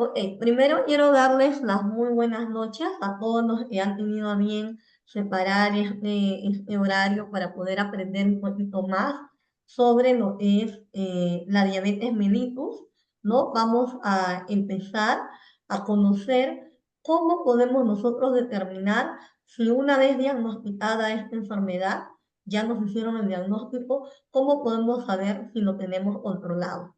Ok, primero quiero darles las muy buenas noches a todos los que han tenido a bien separar este horario para poder aprender un poquito más sobre lo que es la diabetes mellitus, ¿no? Vamos a empezar a conocer cómo podemos nosotros determinar si una vez diagnosticada esta enfermedad, ya nos hicieron el diagnóstico, cómo podemos saber si lo tenemos controlado.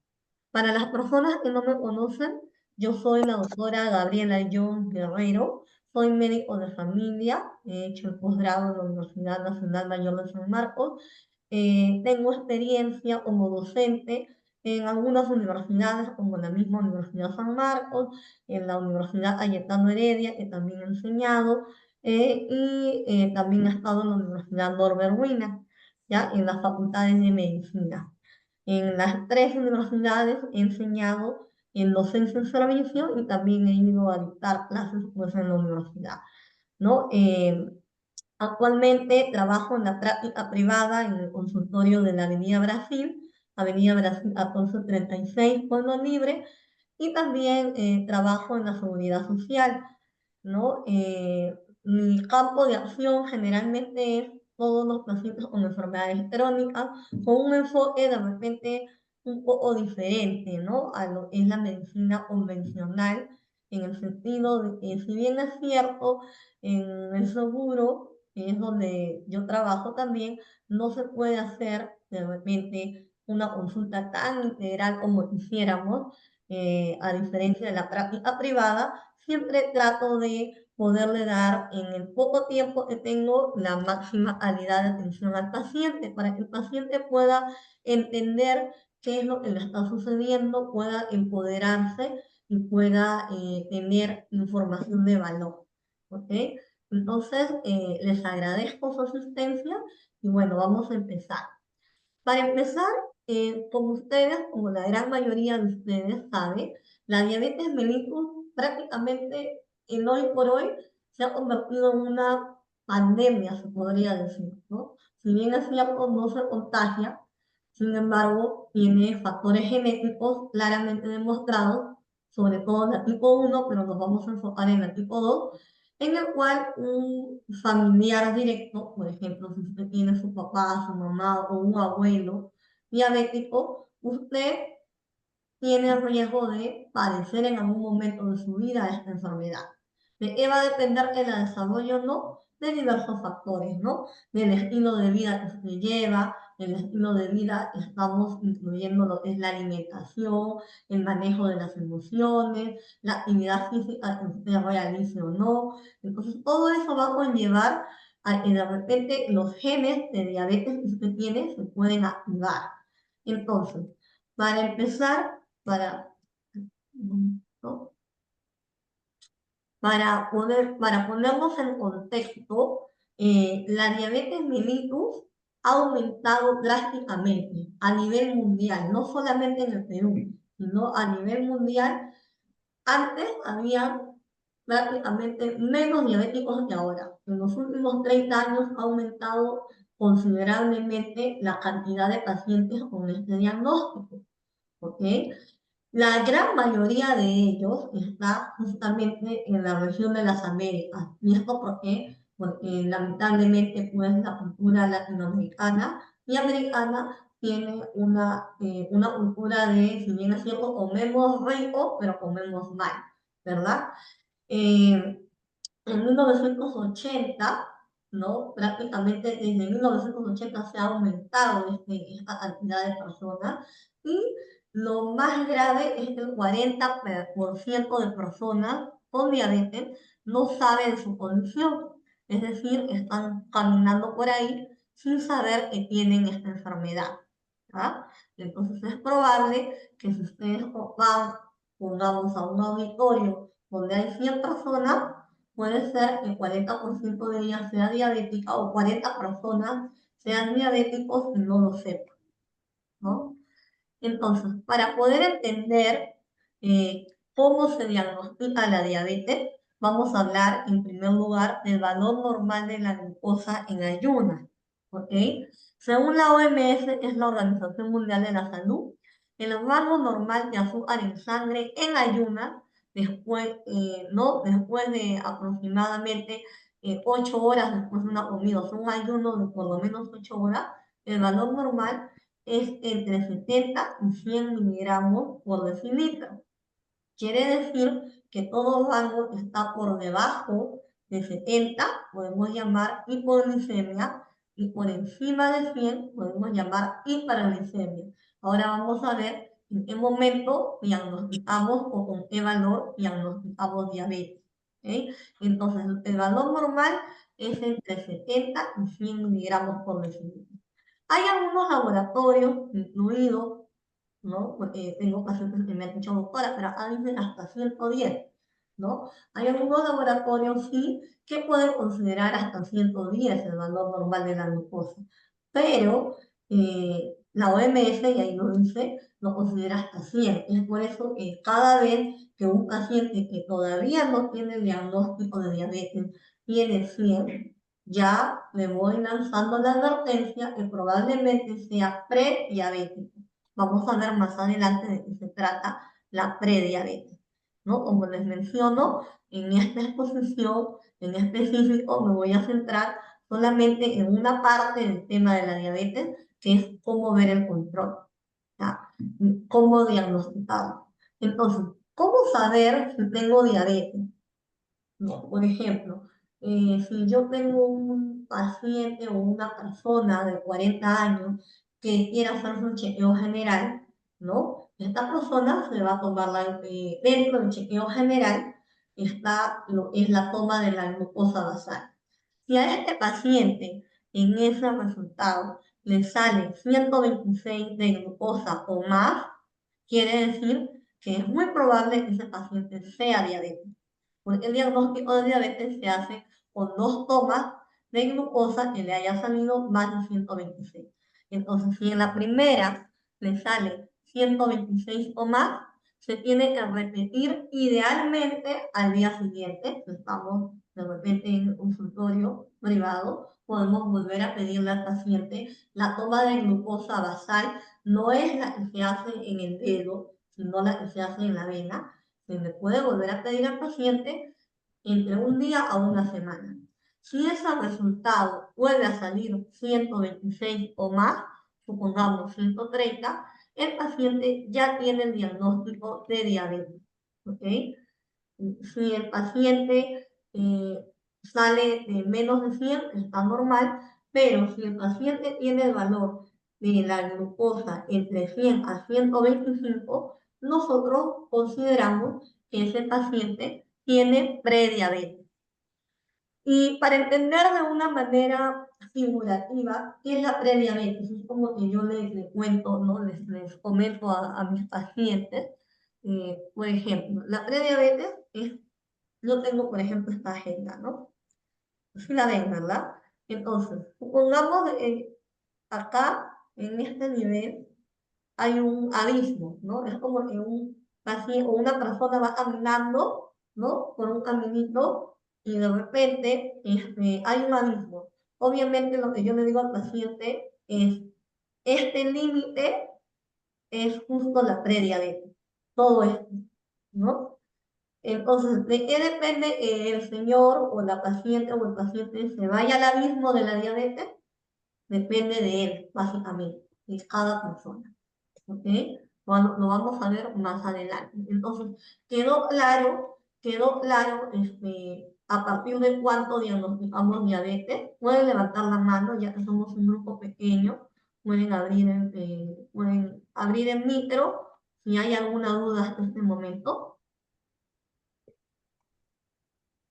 Para las personas que no me conocen, yo soy la doctora Gabriela John Guerrero, soy médico de familia, he hecho el posgrado en la Universidad Nacional Mayor de San Marcos, tengo experiencia como docente en algunas universidades, como la misma Universidad San Marcos, en la Universidad Cayetano Heredia, que también he enseñado, y también he estado en la Universidad Norbert Wiener, ya, en las facultades de medicina. En las tres universidades he enseñado en docencia en servicio y también he ido a dictar clases pues, en la universidad, ¿no? Actualmente trabajo en la práctica privada en el consultorio de la Avenida Brasil 1436, Pueblo Libre, y también trabajo en la seguridad social, ¿no? Mi campo de acción generalmente es todos los pacientes con enfermedades crónicas, con un enfoque de repente un poco diferente, ¿no? A lo que es la medicina convencional, en el sentido de que si bien es cierto, en el seguro, que es donde yo trabajo también, no se puede hacer de repente una consulta tan integral como quisiéramos, a diferencia de la práctica privada, siempre trato de poderle dar en el poco tiempo que tengo la máxima calidad de atención al paciente para que el paciente pueda entender qué es lo que le está sucediendo, pueda empoderarse y pueda tener información de valor. ¿Ok? Entonces, les agradezco su asistencia y bueno, vamos a empezar. Para empezar, como ustedes, como la gran mayoría de ustedes saben, la diabetes mellitus prácticamente en hoy por hoy se ha convertido en una pandemia, se podría decir, ¿no? Si bien es cierto, no se contagia, sin embargo, tiene factores genéticos claramente demostrados, sobre todo la tipo 1, pero nos vamos a enfocar en la tipo 2, en el cual un familiar directo, por ejemplo, si usted tiene su papá, su mamá o un abuelo diabético, usted tiene el riesgo de padecer en algún momento de su vida esta enfermedad. ¿De qué va a depender que la desarrolle o no? De diversos factores, ¿no? Del estilo de vida que se lleva, el estilo de vida estamos incluyendo lo que es la alimentación, el manejo de las emociones, la actividad física que usted realice o no. Entonces, todo eso va a conllevar a que de repente los genes de diabetes que usted tiene se pueden activar. Entonces, para empezar, para, ¿no? Para ponernos en contexto, la diabetes mellitus ha aumentado drásticamente a nivel mundial, no solamente en el Perú, sino a nivel mundial. Antes había prácticamente menos diabéticos que ahora. En los últimos 30 años ha aumentado considerablemente la cantidad de pacientes con este diagnóstico. ¿Ok? La gran mayoría de ellos está justamente en la región de las Américas. ¿Y esto por qué? Porque lamentablemente pues la cultura latinoamericana y americana tiene una cultura de, si bien es cierto, comemos rico, pero comemos mal, ¿verdad? Eh, en 1980, ¿no? Prácticamente desde 1980 se ha aumentado esta cantidad de personas y lo más grave es que el 40% de personas con diabetes no saben su condición, es decir, están caminando por ahí sin saber que tienen esta enfermedad. ¿Ah? Entonces es probable que si ustedes van, pongamos a un auditorio donde hay 100 personas, puede ser que el 40% de ellas sea diabética o 40 personas sean diabéticos y no lo sepan, ¿no? Entonces, para poder entender eh, cómo se diagnostica la diabetes, vamos a hablar en primer lugar del valor normal de la glucosa en ayunas, ¿ok? Según la OMS, que es la Organización Mundial de la Salud, el rango normal de azúcar en sangre en ayunas después, ¿no? Después de aproximadamente 8 horas después de una comida, o sea, un ayuno de por lo menos 8 horas, el valor normal es entre 70 y 100 miligramos por decilitro. Quiere decir que todo rango está por debajo de 70, podemos llamar hipoglicemia, y por encima de 100 podemos llamar hiperglicemia. Ahora vamos a ver en qué momento diagnosticamos o con qué valor diagnosticamos diabetes. ¿Okay? Entonces, el valor normal es entre 70 y 100 miligramos por decilitro. Hay algunos laboratorios incluidos, ¿no? Porque tengo pacientes que me han dicho, doctora, pero acá dicen hasta 110, ¿no? Hay algunos laboratorios, sí, que pueden considerar hasta 110 el valor normal de la glucosa, pero la OMS, y ahí lo dice, lo considera hasta 100. Es por eso que cada vez que un paciente que todavía no tiene el diagnóstico de diabetes tiene 100, ya le voy lanzando la advertencia que probablemente sea prediabético. Vamos a ver más adelante de qué se trata la prediabetes, ¿no? Como les menciono, en esta exposición en específico me voy a centrar solamente en una parte del tema de la diabetes, que es cómo ver el control, ¿ya? Cómo diagnosticarlo. Entonces, ¿cómo saber si tengo diabetes? ¿No? Por ejemplo, si yo tengo un paciente o una persona de 40 años que quiera hacerse un chequeo general, ¿no? Esta persona se va a tomar dentro del chequeo general está lo que es la toma de la glucosa basal. Si a este paciente en ese resultado le sale 126 de glucosa o más, quiere decir que es muy probable que ese paciente sea diabético, porque el diagnóstico de diabetes se hace con 2 tomas de glucosa que le haya salido más de 126. Entonces, si en la primera le sale 126 o más, se tiene que repetir idealmente al día siguiente. Si estamos de repente en un consultorio privado, podemos volver a pedirle al paciente la toma de glucosa basal. No es la que se hace en el dedo, sino la que se hace en la vena. Se le puede volver a pedir al paciente entre un día a una semana. Si ese resultado vuelve a salir 126 o más, supongamos 130, el paciente ya tiene el diagnóstico de diabetes. ¿Ok? Si el paciente sale de menos de 100, está normal, pero si el paciente tiene el valor de la glucosa entre 100 a 125, nosotros consideramos que ese paciente tiene prediabetes. Y para entender de una manera figurativa qué es la prediabetes, es como que yo les cuento, ¿no? Les comento a mis pacientes. Por ejemplo, la prediabetes es, yo tengo, por ejemplo, esta agenda, ¿no? Sí la ven, ¿verdad? Entonces, supongamos acá, en este nivel, hay un abismo, ¿no? Es como que un paciente o una persona va caminando, ¿no? Por un caminito y de repente hay un abismo. Obviamente lo que yo le digo al paciente es, este límite es justo la prediabetes, todo esto, ¿no? Entonces, ¿de qué depende que el señor o la paciente o el paciente se vaya al abismo de la diabetes? Depende de él, básicamente, de cada persona. ¿Ok? Lo vamos a ver más adelante. Entonces, quedó claro a partir de cuánto diagnosticamos diabetes. Pueden levantar la mano, ya que somos un grupo pequeño, pueden abrir el micro si hay alguna duda hasta este momento.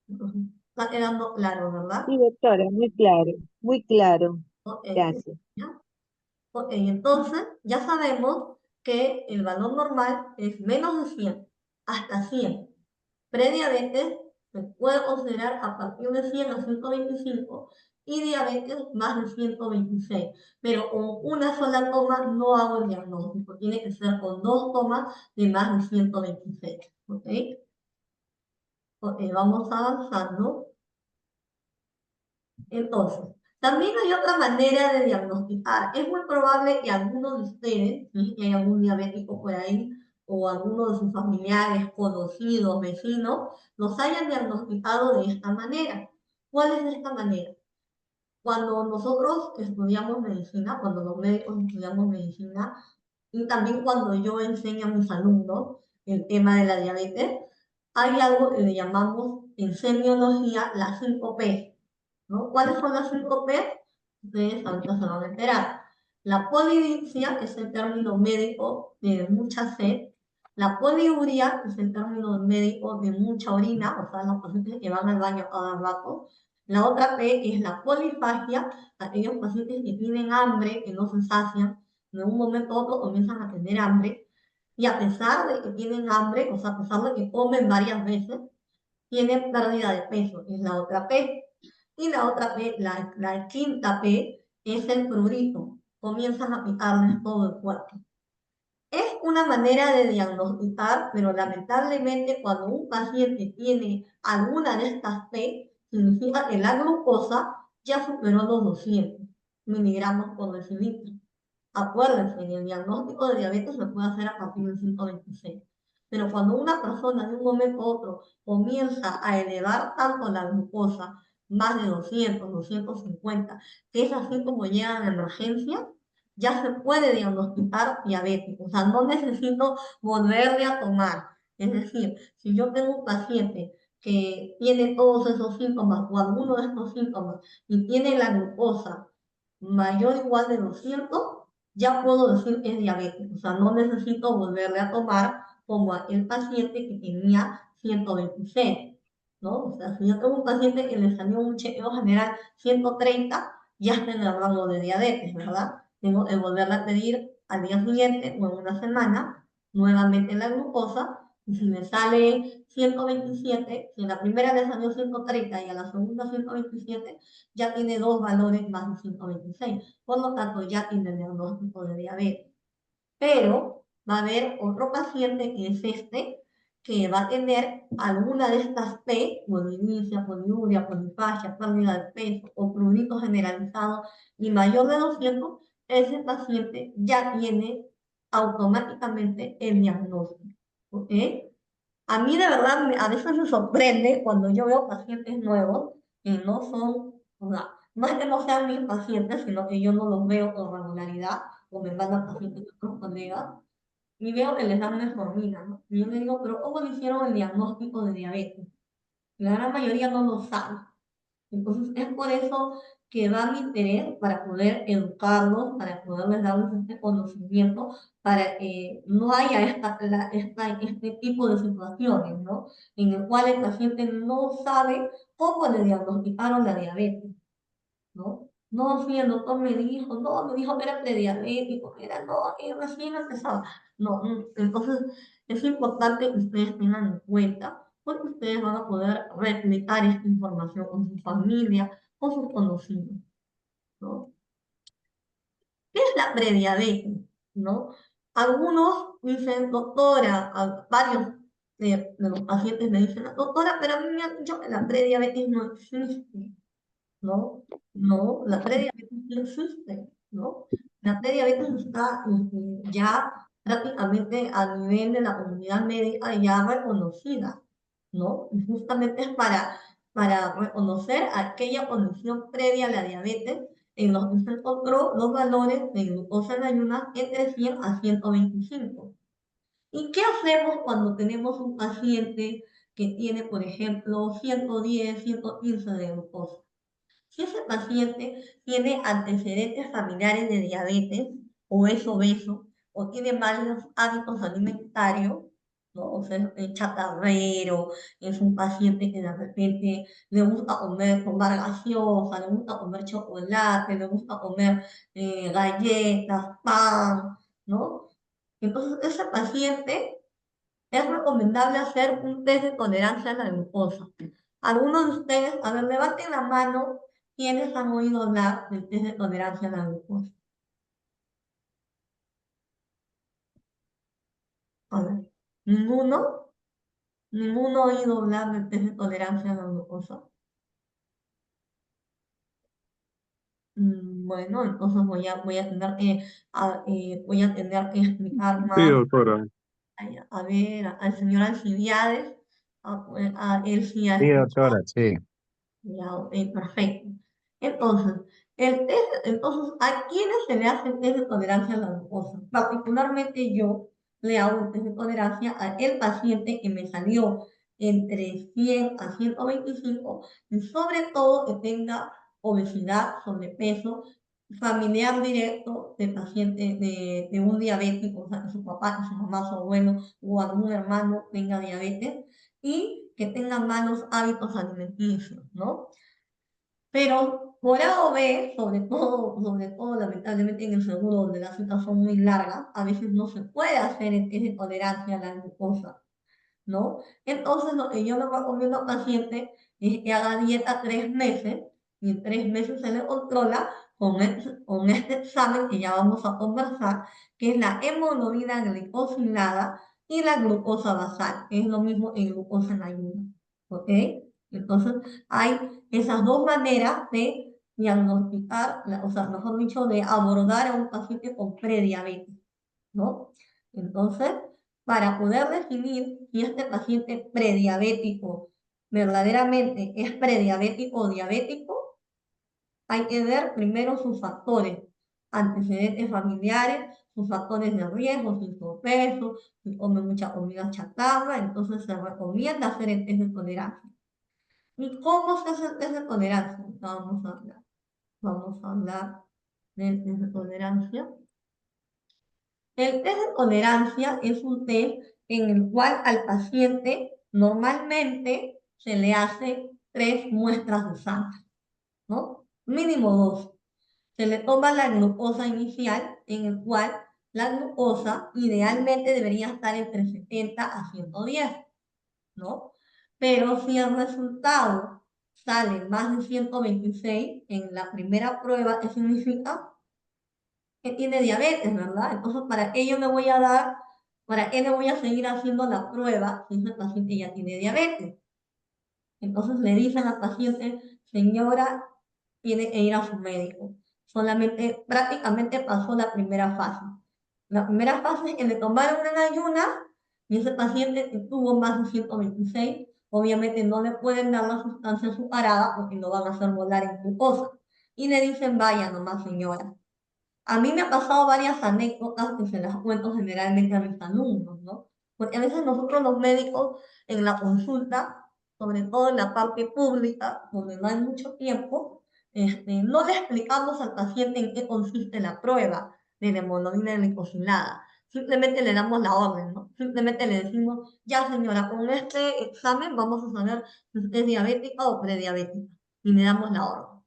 Entonces, está quedando claro, ¿verdad? Sí, doctora, muy claro, muy claro. Ok, Gracias. ¿ya? Ok, entonces ya sabemos que el valor normal es menos de 100 hasta 100. Prediabetes se puede considerar a partir de 100 a 125 y diabetes más de 126. Pero con una sola toma no hago el diagnóstico, tiene que ser con 2 tomas de más de 126. ¿Ok? Ok, vamos avanzando. Entonces, también hay otra manera de diagnosticar. Es muy probable que algunos de ustedes, si hay algún diabético por ahí, o alguno de sus familiares, conocidos, vecinos, los hayan diagnosticado de esta manera. ¿Cuál es de esta manera? Cuando nosotros estudiamos medicina, cuando los médicos estudiamos medicina, y también cuando yo enseño a mis alumnos el tema de la diabetes, hay algo que le llamamos en semiología las 5 P, ¿no? ¿Cuáles son las 5 P? Ustedes ahorita se van a enterar. La polidipsia es el término médico de mucha sed. La poliuria es el término médico de mucha orina, o sea, los pacientes que van al baño cada rato. La otra P es la polifagia, aquellos pacientes que tienen hambre, que no se sacian, de un momento a otro comienzan a tener hambre, y a pesar de que tienen hambre, o sea, a pesar de que comen varias veces, tienen pérdida de peso, es la otra P. Y la otra P, la quinta P, es el prurito. Comienzan a picarles todo el cuerpo. Es una manera de diagnosticar, pero lamentablemente cuando un paciente tiene alguna de estas P, significa que la glucosa ya superó los 200 miligramos por decilitro. Acuérdense, en el diagnóstico de diabetes se puede hacer a partir del 126. Pero cuando una persona de un momento a otro comienza a elevar tanto la glucosa, más de 200, 250, que es así como llega a la emergencia, ya se puede diagnosticar diabetes. O sea, no necesito volverle a tomar. Es decir, si yo tengo un paciente que tiene todos esos síntomas o alguno de estos síntomas y tiene la glucosa mayor o igual de 200, ya puedo decir que es diabético. O sea, no necesito volverle a tomar como aquel paciente que tenía 126, ¿no? O sea, si yo tengo un paciente que le salió un chequeo general 130, ya está en el rango de diabetes, ¿verdad? Tengo que volverle a pedir al día siguiente o en una semana nuevamente la glucosa, y si me sale 127, si en la primera le salió 130 y a la segunda 127, ya tiene dos valores más de 126. Por lo tanto, ya tiene el diagnóstico de diabetes. Pero va a haber otro paciente que es este, que va a tener alguna de estas P, poliuria, poliuria, polifagia, pérdida de peso o prurito generalizado y mayor de 200, ese paciente ya tiene automáticamente el diagnóstico. ¿Ok? A mí de verdad a veces me sorprende cuando yo veo pacientes nuevos que no son, o sea, no es que no sean mis pacientes, sino que yo no los veo con regularidad o me mandan pacientes de otros colegas y veo que les dan metformina, ¿no? Y yo le digo, pero ¿cómo le hicieron el diagnóstico de diabetes? La gran mayoría no lo sabe. Entonces, es por eso que da mi interés para poder educarlos, para poderles darles este conocimiento, para que no haya este tipo de situaciones, ¿no? En el cual el paciente no sabe cómo le diagnosticaron la diabetes, ¿no? No, sí, el doctor me dijo, no, me dijo que era prediabético, que era, no, que recién empezaba. No, entonces es importante que ustedes tengan en cuenta, porque ustedes van a poder replicar esta información con su familia, con sus conocidos, ¿no? ¿Qué es la prediabetes? ¿No? Algunos dicen, doctora, varios de los pacientes me dicen, doctora, pero a mí me han dicho que la prediabetes no existe. ¿No? No, la prediabetes no existe, ¿no? La prediabetes está ya prácticamente a nivel de la comunidad médica ya reconocida, ¿no? Y justamente es para reconocer aquella condición previa a la diabetes en los que se encontró los valores de glucosa en ayunas entre 100 a 125. ¿Y qué hacemos cuando tenemos un paciente que tiene, por ejemplo, 110, 115 de glucosa? Si ese paciente tiene antecedentes familiares de diabetes o es obeso o tiene malos hábitos alimentarios, ¿no? O sea, es chatarrero, es un paciente que de repente le gusta tomar gaseosa, le gusta comer chocolate, le gusta comer galletas, pan, ¿no? Entonces, ese paciente es recomendable hacer un test de tolerancia a la glucosa. Algunos de ustedes, a ver, levanten la mano quienes han oído hablar del test de tolerancia a la glucosa. A ver, ninguno, ninguno ha oído hablar del test de tolerancia a la glucosa. Bueno, entonces voy a tener que explicar Sí, más doctora. a ver, al señor Alcibiades, a él sí ha Sí, escuchado. doctora, sí. Ya, ok, perfecto. Entonces, entonces, ¿a quiénes se le hace el test de tolerancia a la glucosa? Particularmente yo le hago un test de tolerancia al paciente que me salió entre 100 a 125 y sobre todo que tenga obesidad, sobrepeso, familiar directo de paciente de un diabético, o sea, que su papá, que su mamá, su abuelo o algún hermano tenga diabetes y que tengan malos hábitos alimenticios, ¿no? Pero por A o B, sobre todo lamentablemente en el seguro donde las citas son muy largas, a veces no se puede hacer el test de tolerancia a la glucosa, ¿no? Entonces, lo que yo le recomiendo al paciente es que haga dieta 3 meses y en 3 meses se le controla con este examen que ya vamos a conversar, que es la hemoglobina glicosilada y la glucosa basal, que es lo mismo en glucosa en ayuno, ¿ok? Entonces, hay esas dos maneras de diagnosticar, o sea, mejor dicho, de abordar a un paciente con prediabetes, ¿no? Entonces, para poder definir si este paciente prediabético verdaderamente es prediabético o diabético, hay que ver primero sus factores, antecedentes familiares, sus factores de riesgo, si sobrepeso, si come mucha comida chatarra, entonces se recomienda hacer el test de tolerancia. ¿Y cómo se hace el test de tolerancia? Vamos a hablar del test de tolerancia. El test de tolerancia es un test en el cual al paciente normalmente se le hace 3 muestras de sangre, ¿no? Mínimo 2. Se le toma la glucosa inicial, en el cual la glucosa idealmente debería estar entre 70 a 110, ¿no? Pero si el resultado sale más de 126 en la primera prueba, ¿qué significa? Que tiene diabetes, ¿verdad? Entonces, ¿para qué yo le voy a dar, para qué le voy a seguir haciendo la prueba si ese paciente ya tiene diabetes? Entonces le dicen al paciente, señora, tiene que ir a su médico. Solamente, prácticamente pasó la primera fase. La primera fase es que le tomaron una ayuna y ese paciente que tuvo más de 126, obviamente no le pueden dar la sustancia azucarada porque lo van a hacer volar en glucosa. Y le dicen, vaya nomás, señora. A mí me ha pasado varias anécdotas que se las cuento generalmente a mis alumnos, ¿no? Porque a veces nosotros los médicos en la consulta, sobre todo en la parte pública, donde no hay mucho tiempo, no le explicamos al paciente en qué consiste la prueba de la hemoglobina glicosilada. Simplemente le damos la orden, ¿no? Simplemente le decimos, ya señora, con este examen vamos a saber si usted es diabética o prediabética. Y le damos la orden.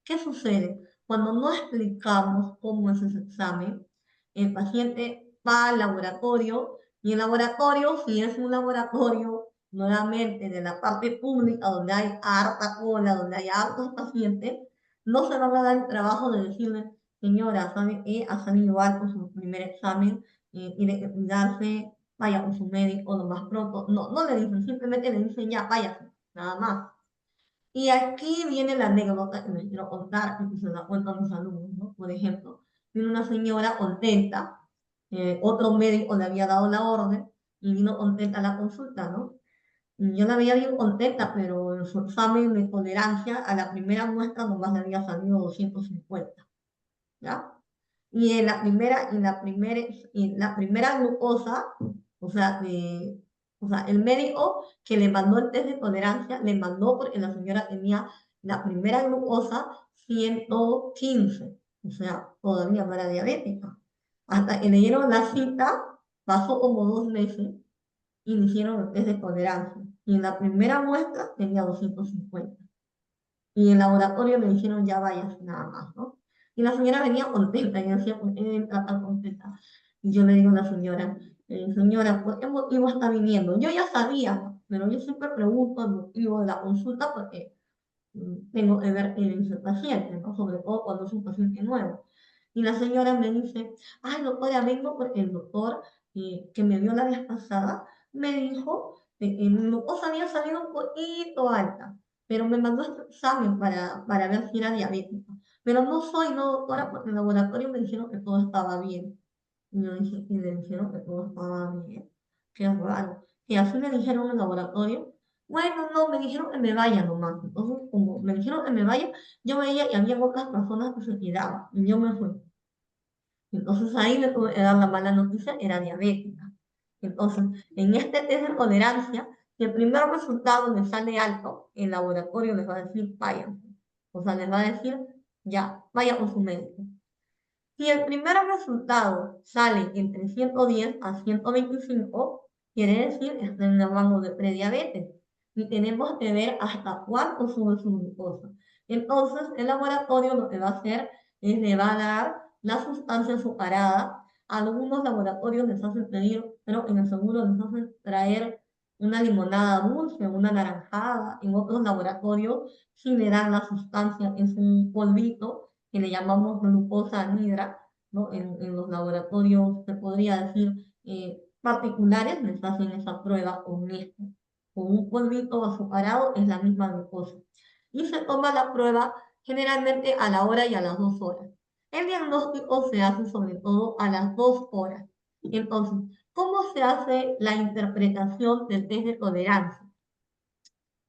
¿Qué sucede? Cuando no explicamos cómo es ese examen, el paciente va al laboratorio y el laboratorio, si es un laboratorio nuevamente de la parte pública donde hay harta cola, donde hay hartos pacientes, no se van a dar el trabajo de decirle, señora, ¿sabe qué? Ha salido alto su primer examen, tiene que cuidarse, vaya con su médico lo más pronto. No, no le dicen, simplemente le dicen ya, váyase, nada más. Y aquí viene la anécdota que les quiero contar y que se la cuento a mis alumnos, ¿no? Por ejemplo, vino una señora contenta, otro médico le había dado la orden y vino contenta a la consulta, ¿no? Y yo la veía bien contenta, pero en su examen de tolerancia a la primera muestra nomás le había salido 250, ¿ya? Y en la primera glucosa, o sea, el médico que le mandó el test de tolerancia, le mandó porque la señora tenía la primera glucosa 115, o sea, todavía no era diabética. Hasta que le dieron la cita, pasó como 2 meses y le hicieron el test de tolerancia. Y en la primera muestra tenía 250. Y en el laboratorio me dijeron, ya vayas, nada más, ¿no? Y la señora venía contenta, y yo decía, ¿por qué entra tan contenta? Y yo le digo a la señora, señora, ¿por qué motivo está viniendo? Yo ya sabía, ¿no? Pero yo siempre pregunto el motivo de la consulta porque tengo que ver quién es el paciente, ¿no? Sobre todo cuando es un paciente nuevo. Y la señora me dice, ay, doctora, vengo porque el doctor que me vio la vez pasada me dijo que mi glucosa había salido un poquito alta, pero me mandó este examen para ver si era diabética. Pero no soy, no, doctora, porque en el laboratorio me dijeron que todo estaba bien. Y yo dije, y le dijeron que todo estaba bien. qué raro. Y así me dijeron en el laboratorio. Bueno, no, me dijeron que me vaya nomás. Entonces, como me dijeron que me vaya, yo veía y había otras personas que se quedaban. Y yo me fui. Entonces ahí me tuve que dar la mala noticia, era diabética. Entonces, en este test de tolerancia, si el primer resultado me sale alto, el laboratorio les va a decir, vayan. O sea, les va a decir, ya, vaya con su médico. Si el primer resultado sale entre 110 a 125, quiere decir que está en el rango de prediabetes. Y tenemos que ver hasta cuánto sube su glucosa. Entonces, el laboratorio lo que va a hacer es le va a dar la sustancia azucarada. A algunos laboratorios les hacen pedir, pero en el seguro les hacen traer una limonada dulce, una naranjada. En otros laboratorios sí le dan la sustancia, es un polvito que le llamamos glucosa anhidra, ¿no? En los laboratorios, se podría decir, particulares, les hacen esa prueba con esto. Con un polvito azucarado es la misma glucosa. Y se toma la prueba generalmente a la hora y a las 2 horas. El diagnóstico se hace sobre todo a las 2 horas. Entonces, ¿cómo se hace la interpretación del test de tolerancia?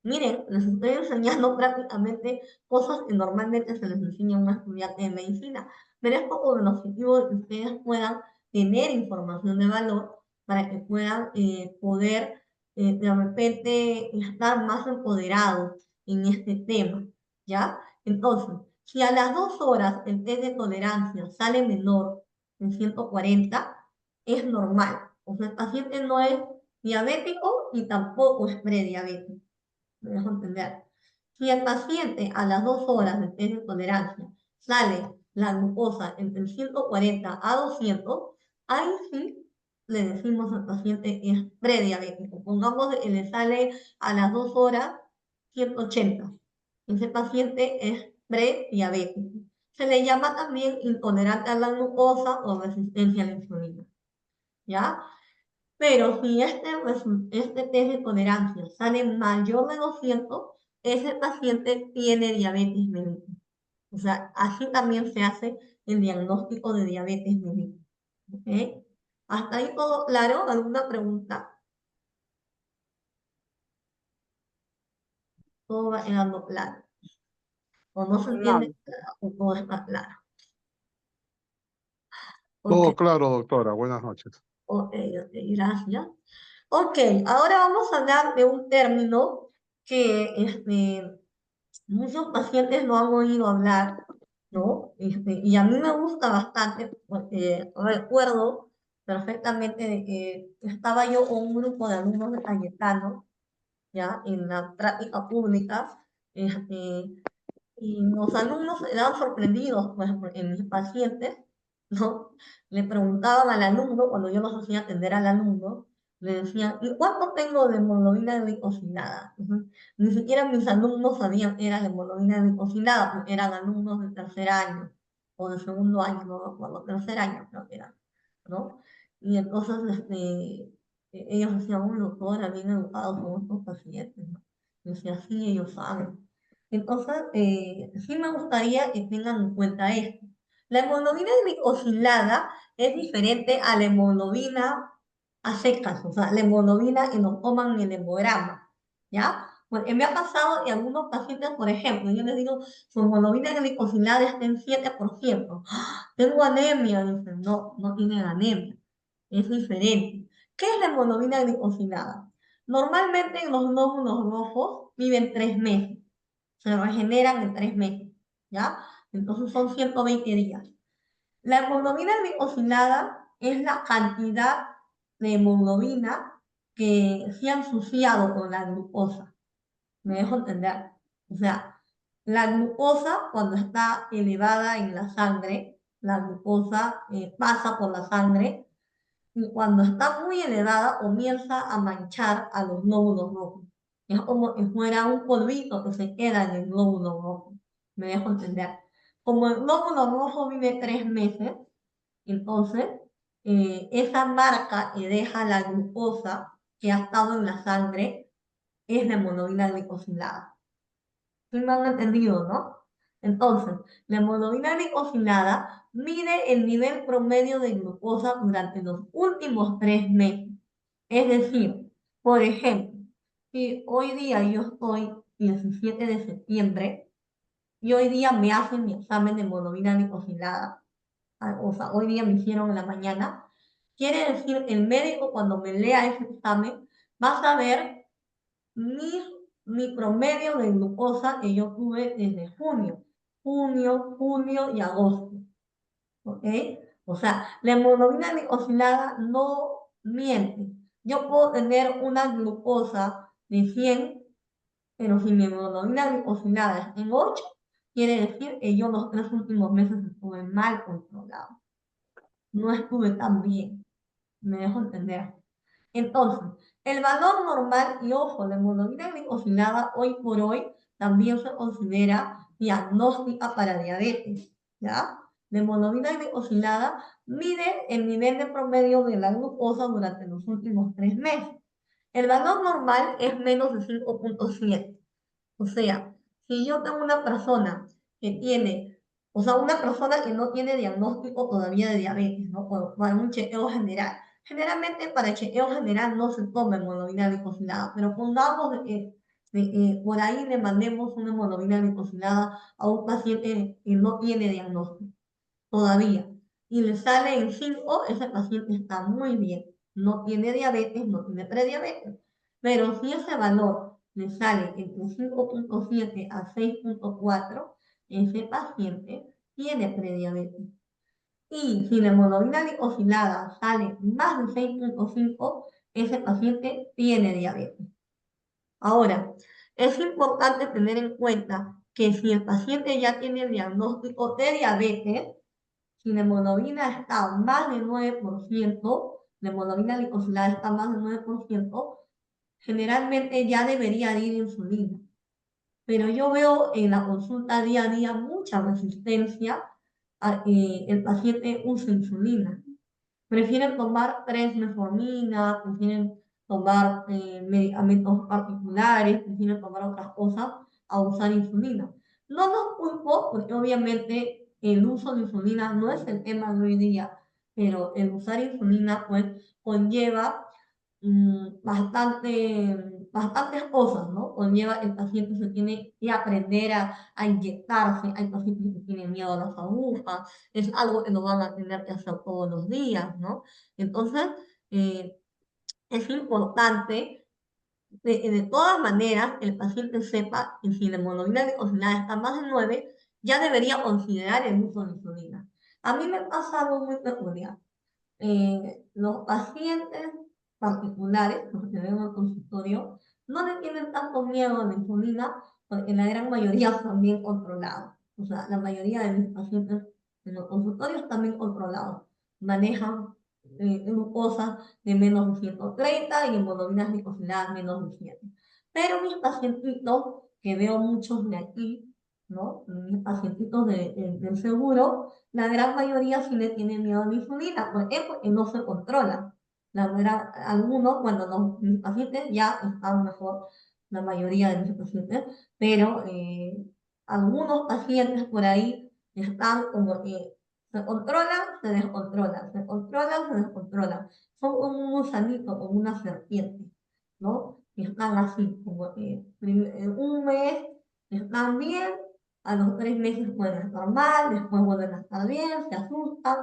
Miren, les estoy enseñando prácticamente cosas que normalmente se les enseña a un estudiante de medicina, pero es con el objetivo de que ustedes puedan tener información de valor para que puedan poder de repente estar más empoderados en este tema, ¿ya? Entonces, si a las 2 horas el test de tolerancia sale menor en 140, es normal. O sea, el paciente no es diabético y tampoco es prediabético. Me dejo entender. Si el paciente a las 2 horas de test de tolerancia sale la glucosa entre 140 a 200, ahí sí le decimos al paciente que es prediabético. Pongamos que le sale a las 2 horas 180. Ese paciente es prediabético. Se le llama también intolerante a la glucosa o resistencia a la insulina. ¿Ya? Pero si este test de tolerancia sale mayor de 200, ese paciente tiene diabetes mellitus. O sea, así también se hace el diagnóstico de diabetes mellitus. ¿Ok? ¿Hasta ahí todo claro? ¿Alguna pregunta? Todo va quedando claro. O no se entiende Claro. nada, o todo está claro. Ok, Todo claro, doctora. Buenas noches. ok, ok, gracias. Ok, ahora vamos a hablar de un término que muchos pacientes lo han oído hablar, ¿no? Y a mí me gusta bastante porque recuerdo perfectamente de que estaba yo con un grupo de alumnos de Cayetano, ya, en la práctica pública, este, y los alumnos quedaban sorprendidos, pues, en mis pacientes, ¿no? Le preguntaban al alumno, cuando yo los hacía atender al alumno, le decían, ¿y cuánto tengo de hemoglobina glicosilada? Ni siquiera mis alumnos sabían que era la hemoglobina glicosilada, porque eran alumnos de tercer año, o de segundo año, no recuerdo, tercer año creo que era, ¿no? Y entonces, ellos decían, uy, doctora, bien educados con estos pacientes, ¿no? Y decía, sí, ellos saben. Entonces, sí me gustaría que tengan en cuenta esto. La hemoglobina glicosilada es diferente a la hemoglobina a secas, o sea, la hemoglobina que nos toman en el hemograma, ¿ya? Porque me ha pasado y algunos pacientes, por ejemplo, yo les digo, su hemoglobina glicosilada está en 7%. ¡Ah! Tengo anemia, dicen, no, no tienen anemia, es diferente. ¿Qué es la hemoglobina glicosilada? Normalmente los glóbulos rojos viven 3 meses, se regeneran en 3 meses, ¿ya? Entonces son 120 días. La hemoglobina glicosilada es la cantidad de hemoglobina que se ha asociado con la glucosa. ¿Me dejo entender? O sea, la glucosa cuando está elevada en la sangre, la glucosa pasa por la sangre y cuando está muy elevada comienza a manchar a los glóbulos rojos. Es como si fuera un polvito que se queda en el glóbulo rojo. Me dejo entender. Como el glóbulo rojo vive 3 meses, entonces esa marca que deja la glucosa que ha estado en la sangre es la hemoglobina glicosilada. ¿Sí me han entendido, no? Entonces, la hemoglobina glicosilada mide el nivel promedio de glucosa durante los últimos 3 meses. Es decir, por ejemplo, si hoy día yo estoy 17 de septiembre y hoy día me hacen mi examen de hemoglobina glicosilada, o sea, hoy día me hicieron en la mañana, quiere decir, el médico cuando me lea ese examen va a saber mi, mi promedio de glucosa que yo tuve desde julio y agosto, ¿ok? O sea, la hemoglobina glicosilada no miente. Yo puedo tener una glucosa de 100, pero si mi hemoglobina glicosilada es en 8, quiere decir que yo los 3 últimos meses estuve mal controlado. No estuve tan bien. Me dejo entender. Entonces, el valor normal, y ojo, la hemoglobina glicosilada hoy por hoy también se considera diagnóstica para diabetes, ¿ya? La hemoglobina glicosilada mide el nivel de promedio de la glucosa durante los últimos 3 meses. El valor normal es menos de 5.7. O sea, si yo tengo una persona que tiene, o sea, una persona que no tiene diagnóstico todavía de diabetes, ¿no? Para un chequeo general. Generalmente para el chequeo general no se toma hemoglobina glicosilada, pero pongamos de que por ahí le mandemos una hemoglobina glicosilada a un paciente que no tiene diagnóstico todavía y le sale en 5, ese paciente está muy bien. No tiene diabetes, no tiene prediabetes. Pero si ese valor le sale entre 5.7 a 6.4, ese paciente tiene prediabetes. Y si la hemoglobina glicosilada sale más de 6.5, ese paciente tiene diabetes. Ahora, es importante tener en cuenta que si el paciente ya tiene el diagnóstico de diabetes, si la hemoglobina está más del 9%, la hemoglobina glicosilada está más del 9%, generalmente ya debería ir insulina. Pero yo veo en la consulta día a día mucha resistencia a que el paciente use insulina. Prefieren tomar metformina, prefieren tomar medicamentos particulares, prefieren tomar otras cosas a usar insulina. No los culpo porque obviamente el uso de insulina no es el tema de hoy día, pero el usar insulina pues conlleva bastantes cosas, ¿no? Conlleva el paciente se tiene que aprender a inyectarse, hay pacientes que tienen miedo a las agujas, es algo que no van a tener que hacer todos los días, ¿no? Entonces, eh, es importante de todas maneras el paciente sepa que si la hemoglobina glicosilada está más de 9, ya debería considerar el uso de insulina. A mí me pasa algo muy peculiar. Los pacientes particulares, los que veo en el consultorio, no le tienen tanto miedo a la insulina porque la gran mayoría están bien controlados. O sea, la mayoría de mis pacientes en los consultorios están bien controlados. Manejan glucosa de menos de 130 y hemoglobinas glicosiladas menos de 7. Pero mis pacientitos, que veo muchos de aquí, ¿no? Mis pacientitos del seguro, la gran mayoría sí le tienen miedo a la insulina. ¿Por qué? Porque no se controla. Algunos, cuando mis pacientes ya están mejor, la mayoría de mis pacientes, pero algunos pacientes por ahí están como que se controlan, se descontrolan, se controlan, se descontrolan. Son como un gusanito, como una serpiente, ¿no? Y están así, como que un mes están bien, a los 3 meses pueden estar mal, después vuelven a estar bien, se asustan,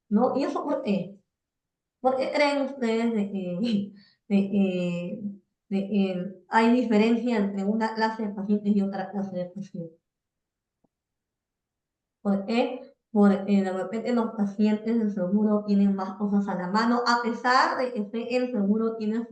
¿no? ¿Y eso por qué? ¿Por qué creen ustedes de que, de que hay diferencia entre una clase de pacientes y otra clase de pacientes? ¿Por qué? Porque de repente los pacientes del seguro tienen más cosas a la mano, a pesar de que el seguro tiene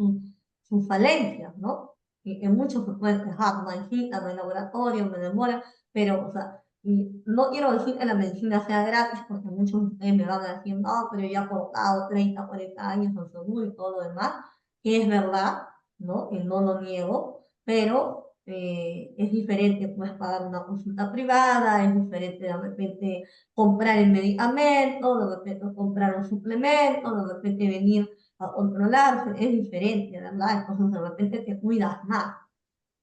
sus falencias, ¿no? Y que muchos se pueden quejar, no hay cita, no hay laboratorio, me demora, pero, o sea, y no quiero decir que la medicina sea gratis, porque muchos de ustedes me van a decir, no, pero ya he aportado 30, 40 años al seguro y todo lo demás, que es verdad, ¿no? Que no lo niego, pero es diferente pues pagar una consulta privada, es diferente de repente comprar el medicamento, de repente comprar un suplemento, de repente venir a controlarse, es diferente, ¿verdad? Entonces de repente te cuidas más,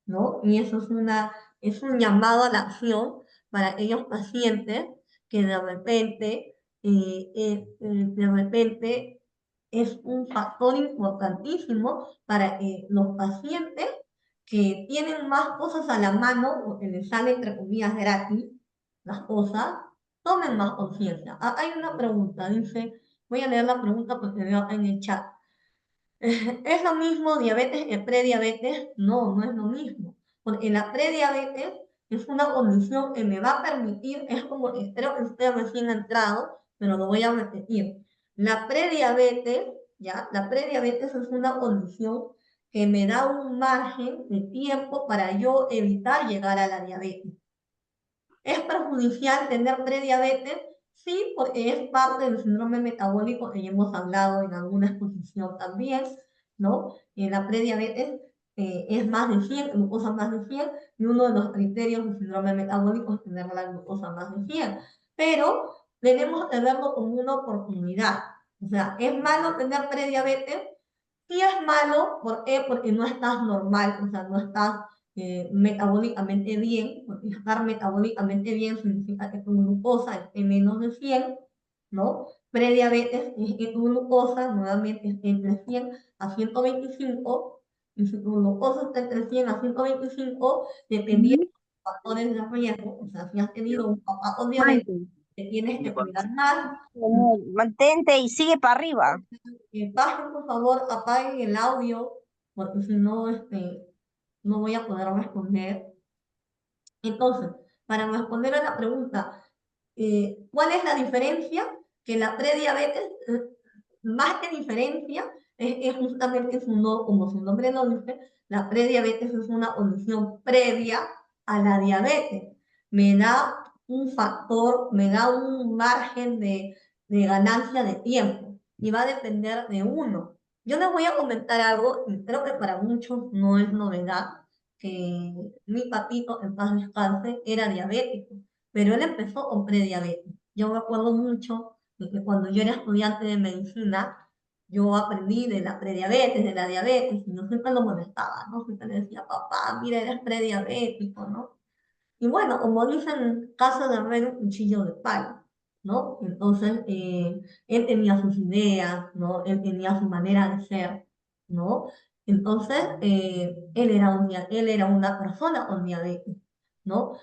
¿no? Y eso es un llamado a la acción para aquellos pacientes que de repente es un factor importantísimo para los pacientes que tienen más cosas a la mano o que les sale entre comillas gratis las cosas, tomen más conciencia. Hay una pregunta, dice, voy a leer la pregunta porque veo en el chat. ¿Es lo mismo diabetes que prediabetes? No, no es lo mismo. Porque la prediabetes es una condición que me va a permitir, es como, espero que usted recién ha entrado, pero lo voy a repetir. La prediabetes, ¿ya? La prediabetes es una condición que me da un margen de tiempo para yo evitar llegar a la diabetes. ¿Es perjudicial tener prediabetes? Sí, porque es parte del síndrome metabólico que ya hemos hablado en alguna exposición también, ¿no? La prediabetes es más de 100, glucosa más de 100, y uno de los criterios del síndrome metabólico es tener la glucosa más de 100. Pero tenemos que verlo como una oportunidad. O sea, ¿es malo tener prediabetes? Sí es malo, ¿por qué? Porque no estás normal, o sea, no estás metabólicamente bien, porque estar metabólicamente bien significa que tu glucosa esté menos de 100, ¿no? Prediabetes es que tu glucosa nuevamente esté entre 100 a 125, y si tu glucosa está entre 100 a 125, dependiendo de los factores de riesgo, o sea, si has tenido un papá con diabetes, Mante. te tienes que cuidar más. Mantente y sigue para arriba. Bajen, por favor, apaguen el audio, porque si no, no voy a poder responder. Entonces, para responder a la pregunta, ¿cuál es la diferencia? Que la prediabetes, más que diferencia, es justamente como su nombre lo dice, la prediabetes es una condición previa a la diabetes. Me da un factor, me da un margen de ganancia de tiempo y va a depender de uno. Yo les voy a comentar algo, y creo que para muchos no es novedad, que mi papito, en paz descanse, era diabético, pero él empezó con prediabetes. Yo me acuerdo mucho de que cuando yo era estudiante de medicina, yo aprendí de la prediabetes, de la diabetes, y yo siempre lo molestaba, ¿no? Siempre le decía, papá, mira, eres prediabético, ¿no? Y bueno, como dicen, casa de herrero, cuchillo de palo, ¿no? Entonces, él tenía sus ideas, ¿no? Él tenía su manera de ser, ¿no? Entonces, él era una persona con diabetes, ¿no?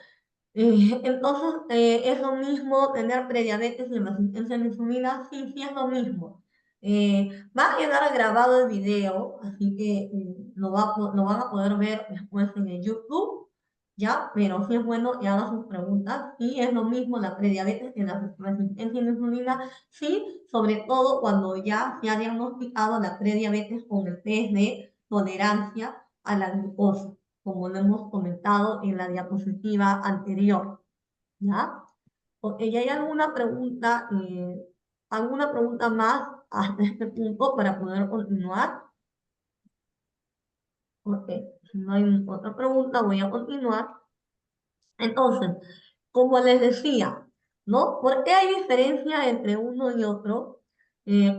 Entonces, ¿es lo mismo tener prediabetes y resistencia a la insulina? Sí, sí es lo mismo. Va a quedar grabado el video, así que lo van a poder ver después en el YouTube, ¿ya? Pero sí es bueno que haga sus preguntas. Sí, es lo mismo la prediabetes que la resistencia a la insulina. Sí, sobre todo cuando ya se ha diagnosticado la prediabetes con el test de tolerancia a la glucosa, como lo hemos comentado en la diapositiva anterior, ¿ya? Porque ya hay alguna pregunta más hasta este punto para poder continuar. Porque si no hay otra pregunta, voy a continuar. Entonces, como les decía, ¿no? ¿Por qué hay diferencia entre uno y otro?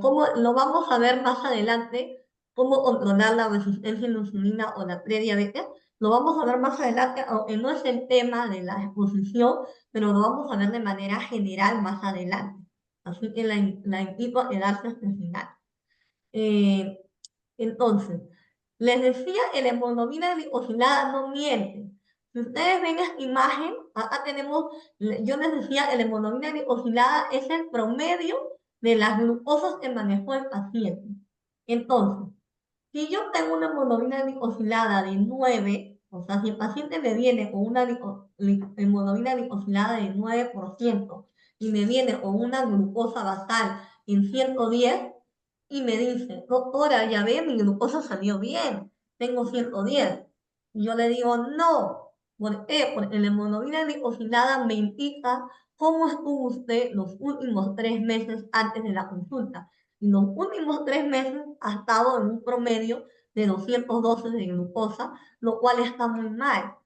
¿Cómo lo vamos a ver más adelante? ¿Cómo controlar la resistencia a la insulina o la prediabetes? Lo vamos a ver más adelante, aunque no es el tema de la exposición, pero lo vamos a ver de manera general más adelante. Así que la invito a quedarse hasta el final. Eh, entonces, les decía que la hemoglobina glicosilada no miente. Si ustedes ven esta imagen, acá tenemos, yo les decía que la hemoglobina glicosilada es el promedio de las glucosas que manejó el paciente. Entonces, si yo tengo una hemoglobina glicosilada de 9, o sea, si el paciente me viene con una hemoglobina glicosilada de 9% y me viene con una glucosa basal en 110, y me dice, doctora, ya ve, mi glucosa salió bien, tengo 110. Y yo le digo, no. ¿Por qué? Porque la hemoglobina glicosilada me indica cómo estuvo usted los últimos 3 meses antes de la consulta. Y los últimos 3 meses ha estado en un promedio de 212 de glucosa, lo cual está muy mal,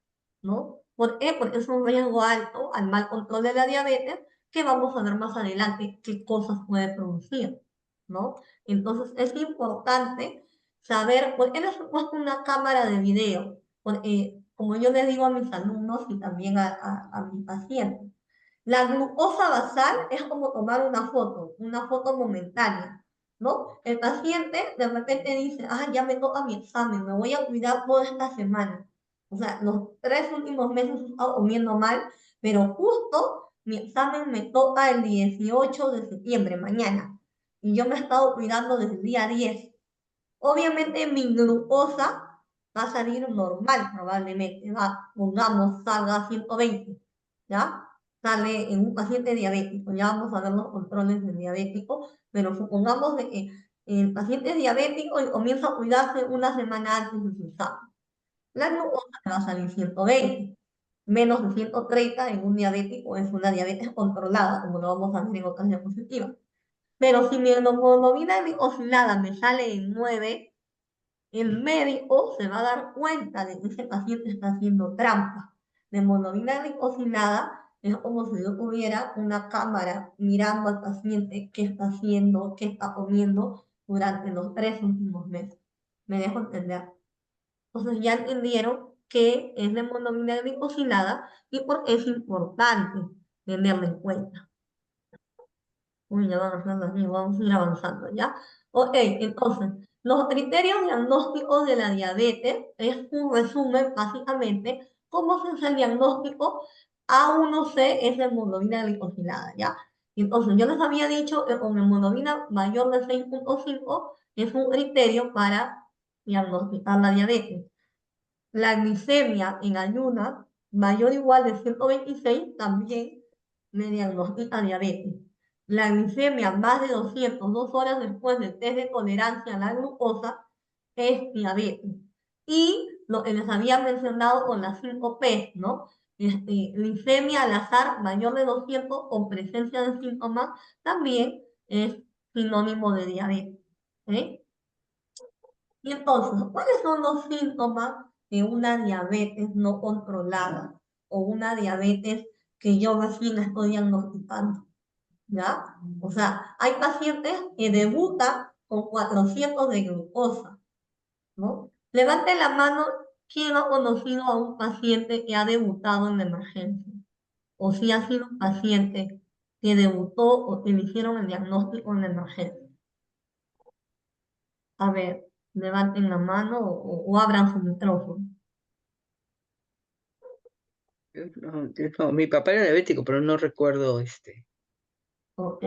¿no? ¿Por qué? Porque es un riesgo alto al mal control de la diabetes, que vamos a ver más adelante qué cosas puede producir, ¿no? Entonces es importante saber, ¿por qué les he puesto una cámara de video? Porque, como yo les digo a mis alumnos y también a mis pacientes, la glucosa basal es como tomar una foto momentánea. ¿no? El paciente de repente dice, ya me toca mi examen, me voy a cuidar toda esta semana. O sea, los 3 últimos meses he estado comiendo mal, pero justo mi examen me toca el 18 de septiembre, mañana. Y yo me he estado cuidando desde el día 10. Obviamente mi glucosa va a salir normal, probablemente, pongamos, salga a 120, ¿ya? Sale en un paciente diabético, ya vamos a ver los controles del diabético, pero supongamos de que el paciente es diabético y comienza a cuidarse una semana antes de su examen. La glucosa le va a salir 120, menos de 130 en un diabético es una diabetes controlada, como lo vamos a ver en otras diapositivas. Pero si mi hemoglobina glicosilada me sale en 9, el médico se va a dar cuenta de que ese paciente está haciendo trampa. La hemoglobina glicosilada es como si yo tuviera una cámara mirando al paciente qué está haciendo, qué está comiendo durante los 3 últimos meses. ¿Me dejo entender? Entonces ya entendieron qué es la hemoglobina glicosilada y por qué es importante tenerla en cuenta. Uy, ya van a ser las 10, vamos a ir avanzando, ¿ya? Ok, entonces, los criterios diagnósticos de la diabetes es un resumen, básicamente, cómo se hace el diagnóstico. A1C es la hemoglobina glicosilada, ¿ya? Entonces, yo les había dicho que con hemoglobina mayor de 6.5 es un criterio para diagnosticar la diabetes. La glicemia en ayunas mayor o igual de 126 también me diagnostica diabetes. La glicemia más de 200, 2 horas después del test de tolerancia a la glucosa, es diabetes. Y lo que les había mencionado con las 5 P, ¿no? Glicemia al azar mayor de 200 con presencia de síntomas también es sinónimo de diabetes. ¿Eh? Y entonces, ¿cuáles son los síntomas de una diabetes no controlada o una diabetes que yo recién estoy diagnosticando? ¿Ya? O sea, hay pacientes que debutan con 400 de glucosa, ¿no? Levante la mano quién ha conocido a un paciente que ha debutado en la emergencia, o si ha sido un paciente que debutó o que le hicieron el diagnóstico en la emergencia. A ver, levanten la mano o abran su micrófono. No, mi papá era diabético, pero no recuerdo Ok.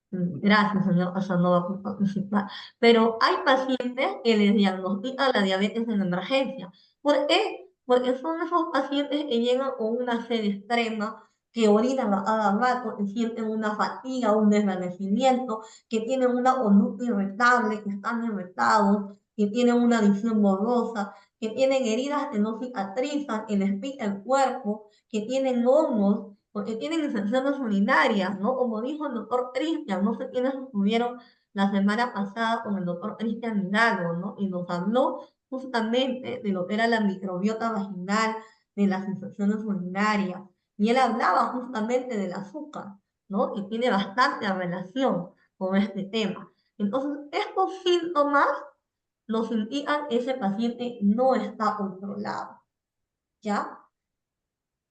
Gracias, señor Casanova, por participar. Pero hay pacientes que les diagnostican la diabetes en emergencia. ¿Por qué? Porque son esos pacientes que llegan con una sed extrema, que orinan a cada rato, que sienten una fatiga, un desvanecimiento, que tienen una conducta irritable, que están irritados, que tienen una visión borrosa, que tienen heridas que no cicatrizan, que les pica el cuerpo, que tienen hongos, porque tienen infecciones urinarias, ¿no? Como dijo el doctor Cristian, no sé quiénes estuvieron la semana pasada con el doctor Cristian Hidalgo, ¿no? Y nos habló justamente de lo que era la microbiota vaginal, de las infecciones urinarias, y él hablaba justamente del azúcar, ¿no? Y tiene bastante relación con este tema. Entonces, estos síntomas nos indican que ese paciente no está controlado, ¿ya?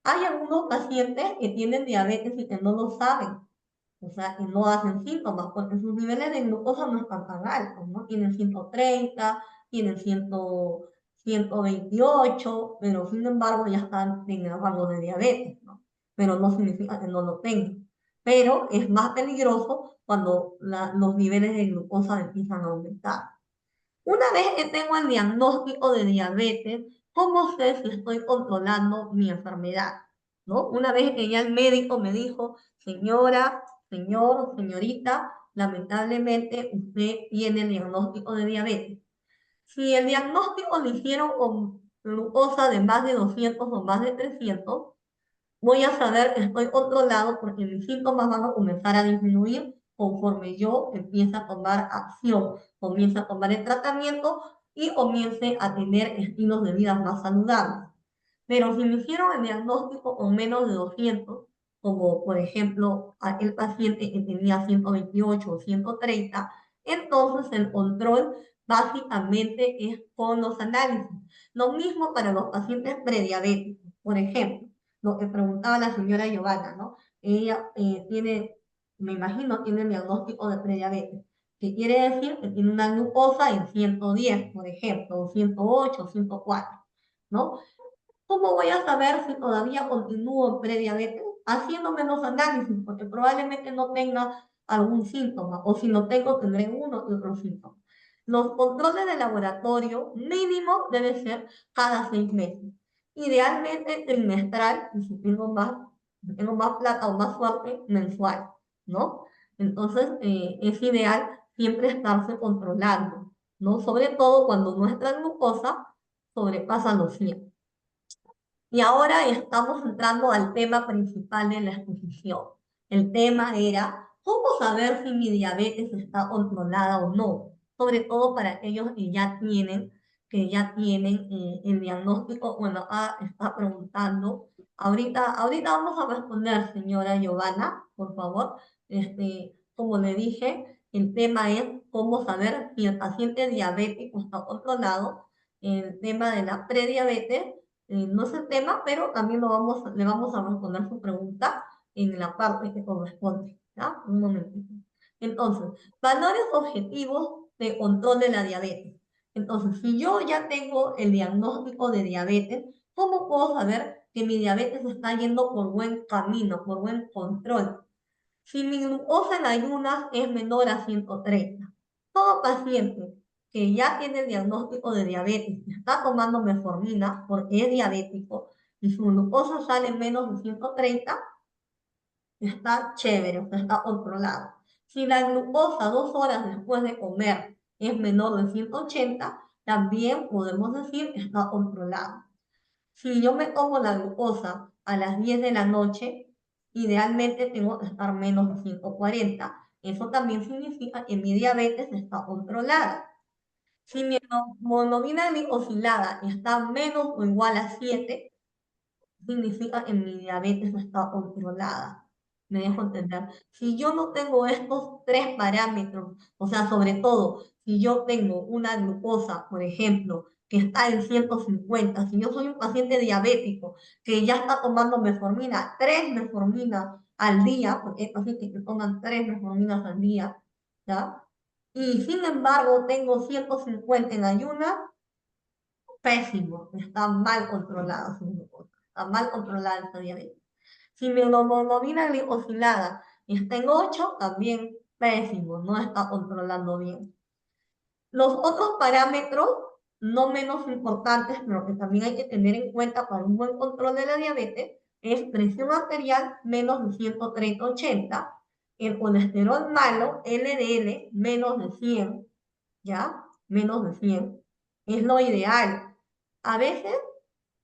Hay algunos pacientes que tienen diabetes y que no lo saben, o sea, que no hacen síntomas, porque sus niveles de glucosa no están tan altos, ¿no? Tienen 130, tienen 128, pero sin embargo ya están en el rango de diabetes, ¿no? Pero no significa que no lo tengan. Pero es más peligroso cuando los niveles de glucosa empiezan a aumentar. Una vez que tengo el diagnóstico de diabetes, ¿cómo sé si estoy controlando mi enfermedad? ¿No? Una vez que ya el médico me dijo, señora, señor, señorita, lamentablemente usted tiene el diagnóstico de diabetes. Si el diagnóstico lo hicieron con glucosa de más de 200 o más de 300, voy a saber que estoy controlado porque mis síntomas van a comenzar a disminuir conforme yo empiece a tomar acción, comience a tomar el tratamiento y comience a tener estilos de vida más saludables. Pero si me hicieron el diagnóstico con menos de 200, como por ejemplo aquel paciente que tenía 128 o 130, entonces el control básicamente es con los análisis. Lo mismo para los pacientes prediabéticos. Por ejemplo, lo que preguntaba la señora Giovanna, ¿no? Ella tiene, me imagino, tiene el diagnóstico de prediabetes. que quiere decir que tiene una glucosa en 110, por ejemplo, o 108, 104, ¿no? ¿Cómo voy a saber si todavía continúo en prediabetes? Haciéndome los análisis, porque probablemente no tenga algún síntoma, o si no tengo, tendré uno y otro síntoma. Los controles de laboratorio mínimo deben ser cada 6 meses. Idealmente trimestral, y si tengo más plata o más suerte, mensual, ¿no? Entonces, es ideal siempre estarse controlando, ¿no? Sobre todo cuando nuestra glucosa sobrepasa los 100. Y ahora estamos entrando al tema principal de la exposición. El tema era, ¿cómo saber si mi diabetes está controlada o no? Sobre todo para aquellos que ya tienen el diagnóstico. Bueno, acá está preguntando. Ahorita vamos a responder, señora Giovanna, por favor. Como le dije, el tema es cómo saber si el paciente diabético está controlado. El tema de la prediabetes no es el tema, pero también le vamos a responder su pregunta en la parte que corresponde. ¿Ya? Un momentito. Entonces, valores objetivos de control de la diabetes. Entonces, si yo ya tengo el diagnóstico de diabetes, ¿cómo puedo saber que mi diabetes está yendo por buen camino, por buen control? Si mi glucosa en ayunas es menor a 130, todo paciente que ya tiene el diagnóstico de diabetes y está tomando metformina porque es diabético y su glucosa sale menos de 130, está chévere, o sea, está controlado. Si la glucosa 2 horas después de comer es menor de 180, también podemos decir que está controlado. Si yo me tomo la glucosa a las 10 de la noche, idealmente tengo que estar menos de 140. Eso también significa que mi diabetes está controlada. Si mi hemoglobina glicosilada está menos o igual a 7, significa que mi diabetes está controlada. Me dejo entender. Si yo no tengo estos 3 parámetros, o sea, sobre todo, si yo tengo una glucosa, por ejemplo, que está en 150, si yo soy un paciente diabético que ya está tomando metformina, 3 metforminas al día, porque hay pacientes que toman 3 metforminas al día, ¿ya? Y sin embargo tengo 150 en ayunas, pésimo, está mal controlada su glucosa, está mal controlada esta diabetes. Si mi hemoglobina glicosilada está en 8, también pésimo, no está controlando bien. Los otros parámetros, no menos importantes, pero que también hay que tener en cuenta para un buen control de la diabetes, es presión arterial menos de 130/80, el colesterol malo, LDL, menos de 100, ¿ya? Menos de 100. Es lo ideal. A veces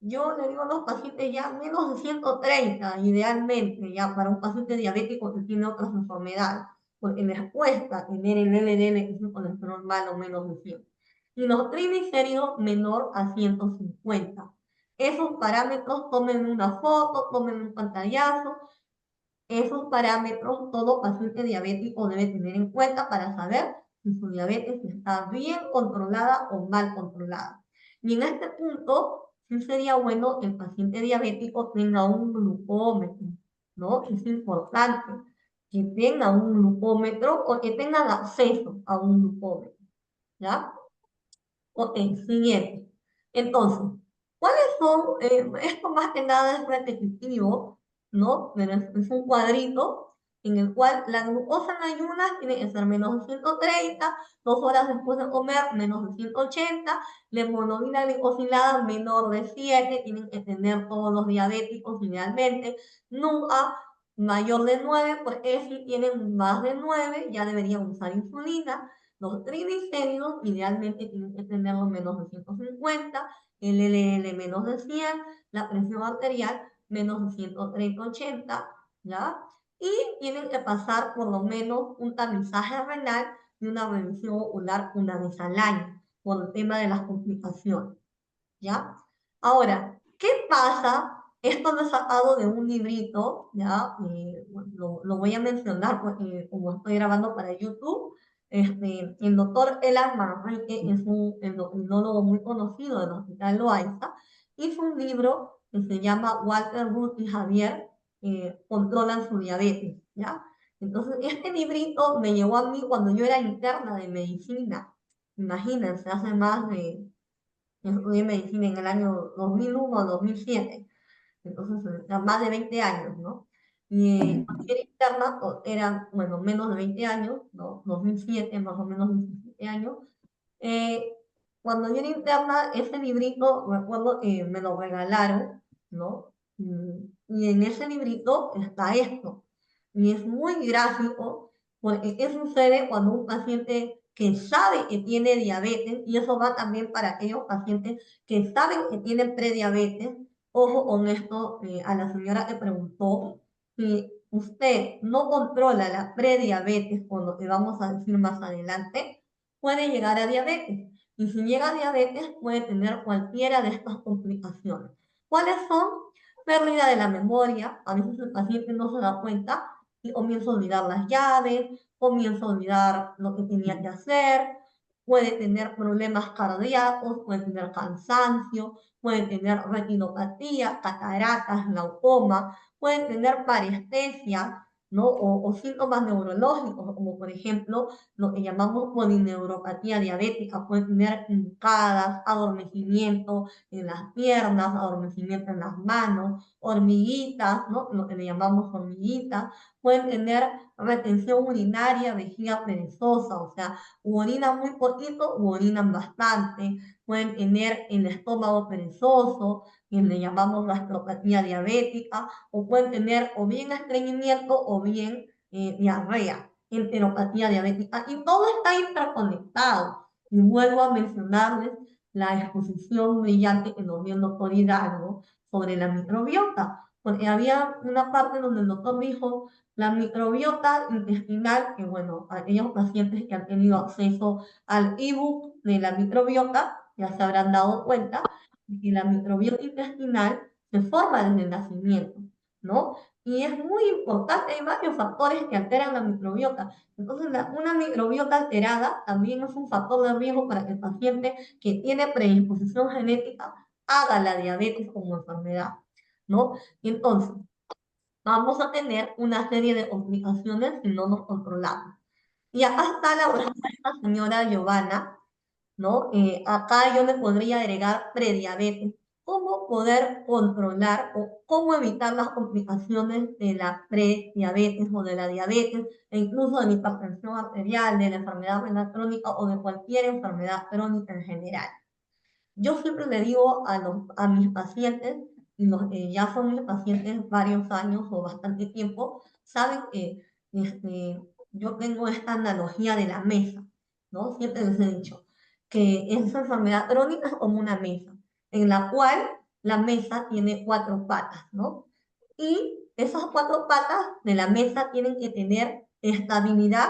yo le digo a los pacientes ya menos de 130, idealmente, ya para un paciente diabético que tiene otras enfermedades, porque les cuesta tener el LDL, que es un colesterol malo, menos de 100. Y los triglicéridos menor a 150. Esos parámetros, tomen una foto, tomen un pantallazo. Esos parámetros todo paciente diabético debe tener en cuenta para saber si su diabetes está bien controlada o mal controlada. Y en este punto, sí sería bueno que el paciente diabético tenga un glucómetro, ¿no? Es importante que tenga un glucómetro o que tengan acceso a un glucómetro, ¿ya? Ok, siguiente. Entonces, ¿cuáles son? Esto más que nada es repetitivo, ¿no? Pero es un cuadrito en el cual la glucosa en ayunas tiene que ser menos de 130, 2 horas después de comer menos de 180, la hemoglobina glicosilada menor de 7, tienen que tener todos los diabéticos idealmente, nunca mayor de 9, porque si tienen más de 9 ya deberían usar insulina. Los triglicéridos idealmente tienen que tenerlo menos de 150, el LDL menos de 100, la presión arterial menos de 130/80, ¿ya? Y tienen que pasar por lo menos un tamizaje renal y una revisión ocular una vez al año, por el tema de las complicaciones, ¿ya? Ahora, ¿qué pasa? Esto lo he sacado de un librito, ¿ya? Lo voy a mencionar porque como estoy grabando para YouTube, el doctor Elan Manrique es un endocrinólogo muy conocido del Hospital Loaiza, hizo un libro que se llama Walter Ruth y Javier controlan su diabetes, ¿ya? Entonces, este librito me llegó a mí cuando yo era interna de medicina. Imagínense, hace más de, yo estudié medicina en el año 2001 o 2007. Entonces, más de 20 años, ¿no? Y cuando yo era interna, eran, bueno, menos de 20 años, ¿no? 2007, más o menos 17 años. Eh, Cuando yo era interna, ese librito, me acuerdo que me lo regalaron, ¿no? Y en ese librito está esto. Y es muy gráfico, porque ¿qué sucede cuando un paciente que sabe que tiene diabetes, y eso va también para aquellos pacientes que saben que tienen prediabetes? Ojo con esto, a la señora que preguntó, si usted no controla la prediabetes, por lo que vamos a decir más adelante, puede llegar a diabetes. Y si llega a diabetes, puede tener cualquiera de estas complicaciones. ¿Cuáles son? Pérdida de la memoria. A veces el paciente no se da cuenta y comienza a olvidar las llaves, comienza a olvidar lo que tenía que hacer, puede tener problemas cardíacos, puede tener cansancio, puede tener retinopatía, cataratas, glaucoma, puede tener parestesia, ¿no? O síntomas neurológicos, como por ejemplo lo que llamamos polineuropatía diabética, puede tener hincadas, adormecimiento en las piernas, adormecimiento en las manos, hormiguitas, ¿no? Lo que le llamamos hormiguitas, pueden tener retención urinaria, vejiga perezosa, o sea, u orinan muy poquito u orinan bastante, pueden tener el estómago perezoso, que le llamamos gastropatía diabética, o pueden tener o bien estreñimiento o bien diarrea, enteropatía diabética, y todo está interconectado. Y vuelvo a mencionarles la exposición brillante que nos dio el doctor Hidalgo sobre la microbiota, porque había una parte donde el doctor dijo la microbiota intestinal, que bueno, aquellos pacientes que han tenido acceso al ebook de la microbiota ya se habrán dado cuenta de que la microbiota intestinal se forma desde el nacimiento, ¿no? Y es muy importante, hay varios factores que alteran la microbiota. Entonces, una microbiota alterada también es un factor de riesgo para que el paciente que tiene predisposición genética haga la diabetes como enfermedad, ¿no? Y entonces, vamos a tener una serie de complicaciones si no nos controlamos. Y acá está la respuesta, señora Giovanna, ¿no? Acá yo le podría agregar prediabetes. ¿Cómo poder controlar o cómo evitar las complicaciones de la prediabetes o de la diabetes e incluso de la hipertensión arterial, de la enfermedad renal crónica o de cualquier enfermedad crónica en general? Yo siempre le digo a mis pacientes, y los que ya son mis pacientes varios años o bastante tiempo, saben que yo tengo esta analogía de la mesa, ¿no? Siempre les he dicho que esa enfermedad crónica es como una mesa, en la cual la mesa tiene 4 patas, ¿no? Y esas 4 patas de la mesa tienen que tener estabilidad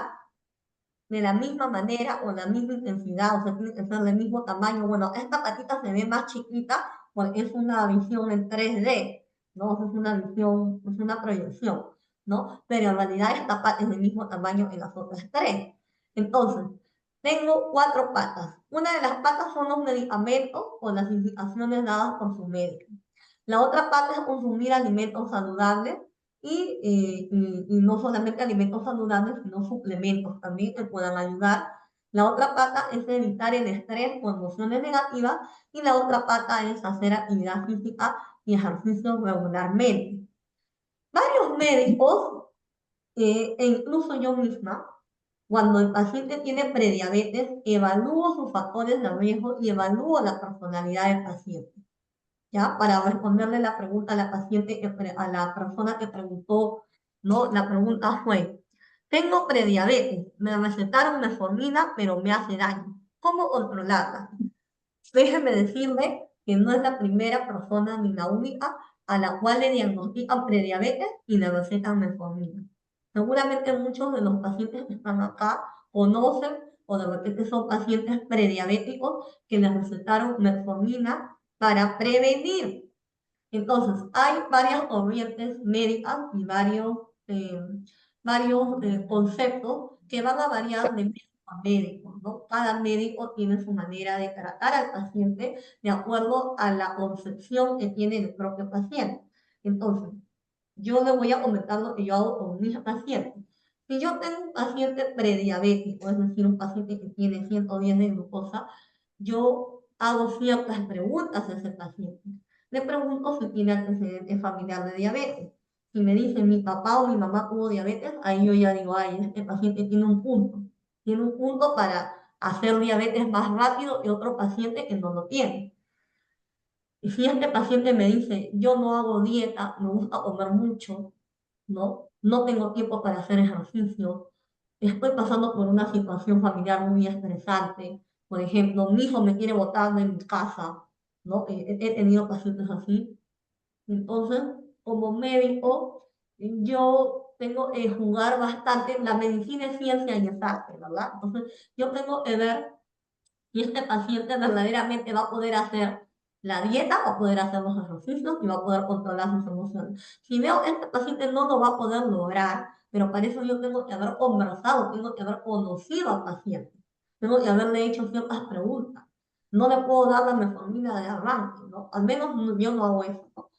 de la misma manera o la misma intensidad, o sea, tiene que ser del mismo tamaño. Bueno, esta patita se ve más chiquita porque es una visión en 3D, ¿no? Es una visión, es una proyección, ¿no? Pero en realidad esta pata es del mismo tamaño que las otras 3. Entonces, tengo 4 patas. Una de las patas son los medicamentos o las indicaciones dadas por su médico. La otra pata es consumir alimentos saludables y no solamente alimentos saludables, sino suplementos también que puedan ayudar. La otra pata es evitar el estrés o emociones negativas y la otra pata es hacer actividad física y ejercicio regularmente. Varios médicos, e incluso yo misma, cuando el paciente tiene prediabetes, evalúo sus factores de riesgo y evalúo la personalidad del paciente. ¿Ya? Para responderle la pregunta a la paciente, a la persona que preguntó, ¿no? La pregunta fue, tengo prediabetes, me recetaron metformina, pero me hace daño. ¿Cómo controlarla? Déjeme decirle que no es la primera persona ni la única a la cual le diagnostican prediabetes y le recetan metformina. Seguramente muchos de los pacientes que están acá conocen o de repente son pacientes prediabéticos que les recetaron metformina para prevenir. Entonces, hay varias corrientes médicas y varios conceptos que van a variar de médico a médico, ¿no? Cada médico tiene su manera de tratar al paciente de acuerdo a la concepción que tiene el propio paciente. Entonces, yo le voy a comentar lo que yo hago con mis pacientes. Si yo tengo un paciente prediabético, es decir, un paciente que tiene 110 de glucosa, yo hago ciertas preguntas a ese paciente. Le pregunto si tiene antecedente familiar de diabetes. Si me dicen mi papá o mi mamá tuvo diabetes, ahí yo ya digo, ay, este paciente tiene un punto. Tiene un punto para hacer diabetes más rápido que otro paciente que no lo tiene. Y si este paciente me dice, yo no hago dieta, me gusta comer mucho, ¿no? No tengo tiempo para hacer ejercicio, estoy pasando por una situación familiar muy estresante, por ejemplo, mi hijo me quiere botar de mi casa, ¿no? He tenido pacientes así. Entonces, como médico, yo tengo que jugar bastante, la medicina es ciencia y es arte, ¿verdad? Entonces, yo tengo que ver y este paciente verdaderamente va a poder hacer la dieta, va a poder hacer los ejercicios y va a poder controlar sus emociones. Si veo que este paciente no lo va a poder lograr, pero para eso yo tengo que haber conversado, tengo que haber conocido al paciente, tengo que haberle hecho ciertas preguntas. No le puedo dar la metformina de arranque, ¿no? Al menos yo no hago eso, ¿no?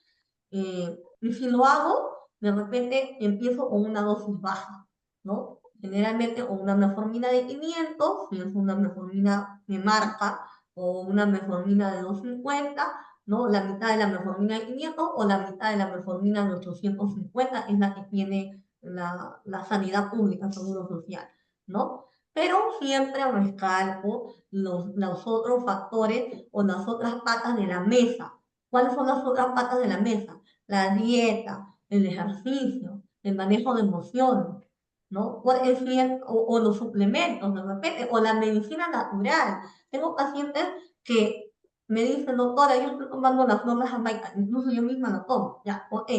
Y si lo hago, de repente empiezo con una dosis baja, ¿no? Generalmente con una metformina de 500, si es una metformina de marca, o una metformina de 250, ¿no? La mitad de la metformina de 500 o la mitad de la metformina de 850 es la que tiene la sanidad pública, seguro social, ¿no? Pero siempre recalco los otros factores o las otras patas de la mesa. ¿Cuáles son las otras patas de la mesa? La dieta, el ejercicio, el manejo de emociones, ¿no? Porque si o los suplementos, de repente, o la medicina natural. Tengo pacientes que me dicen, doctora, yo estoy tomando las flores jamaica, incluso yo misma la tomo, ya, ok.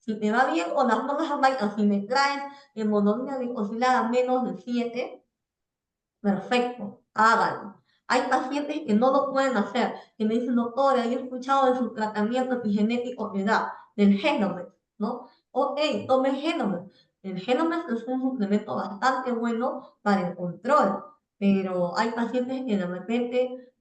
Si te va bien con las flores jamaica, si me traes hemoglobina glicosilada menos de 7, perfecto, hágalo. Hay pacientes que no lo pueden hacer, que me dicen, doctora, yo he escuchado de su tratamiento epigenético que da, del Genomex, ¿no? Ok, tome Genomex. El Genomex es un suplemento bastante bueno para el control, pero hay pacientes que de repente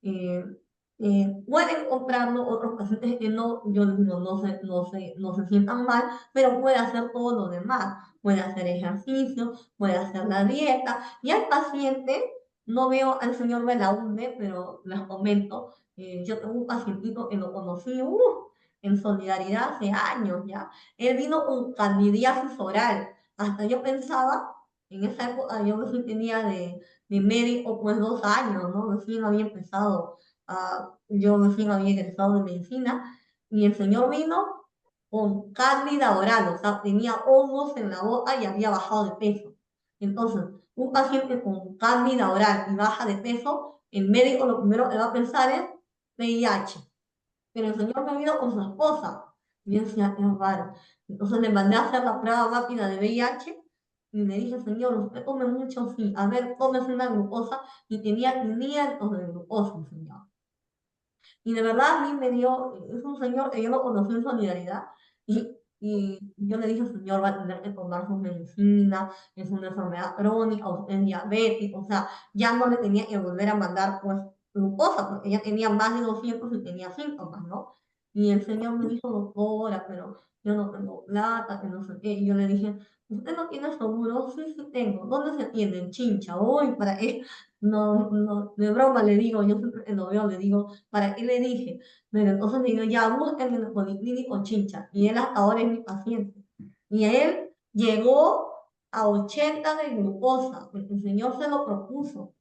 pueden comprarlo, otros pacientes que no, yo les digo, no se sientan mal, pero puede hacer todo lo demás. Puede hacer ejercicio, puede hacer la dieta, y hay pacientes, no veo al señor Belaunde, pero les comento, yo tengo un pacientito que lo conocí en solidaridad hace años ya. Él vino con candidiasis oral. Hasta yo pensaba, en esa época yo recién tenía de médico pues 2 años, ¿no? Recién había empezado, yo recién había egresado de medicina, y el señor vino con cándida oral, o sea, tenía hongos en la boca y había bajado de peso. Entonces, un paciente con cándida oral y baja de peso, el médico lo primero que va a pensar es VIH. Pero el señor me vino con su esposa. Y yo decía, es raro. Entonces le mandé a hacer la prueba rápida de VIH y le dije, señor, usted come mucho, sí. A ver, tómese una glucosa. Y tenía 500 de glucosa, señor. Y de verdad a mí me dio, es un señor que yo lo conocí en solidaridad y yo le dije, señor, va a tener que tomar su medicina, es una enfermedad crónica, usted es diabético, o sea, ya no le tenía que volver a mandar pues glucosa porque ya tenía más de 200 y tenía síntomas, ¿no? Y el señor me dijo, doctora, pero yo no tengo plata, que no sé qué, y yo le dije, ¿usted no tiene seguro? Sí, sí tengo. ¿Dónde se atiende? En Chincha. Uy, ¿para qué? No, no, de broma le digo, yo siempre que lo veo le digo, ¿para qué le dije? Pero entonces le digo, ya, búsquenme en el Policlínico Chincha. Y él hasta ahora es mi paciente. Y él llegó a 80 de glucosa, porque el señor se lo propuso,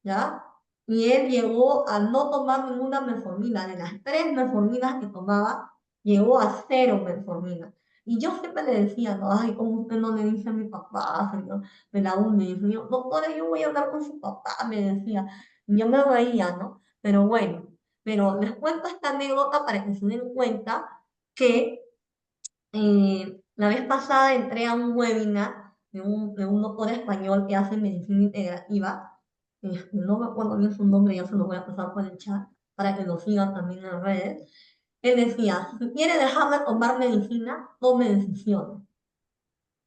¿ya? Y él llegó a no tomar ninguna metformina. De las 3 metforminas que tomaba, llegó a 0 metformina. Y yo siempre le decía, no, ay, ¿cómo usted no le dice a mi papá, señor? Me la une, y el señor, doctora, yo voy a hablar con su papá, me decía. Y yo me reía, ¿no? Pero bueno, pero les cuento esta anécdota para que se den cuenta que la vez pasada entré a un webinar de un doctor español que hace medicina integrativa. No me acuerdo bien su nombre, ya se lo voy a pasar por el chat para que lo sigan también en redes. Él decía, si quiere dejar de tomar medicina, tome decisiones.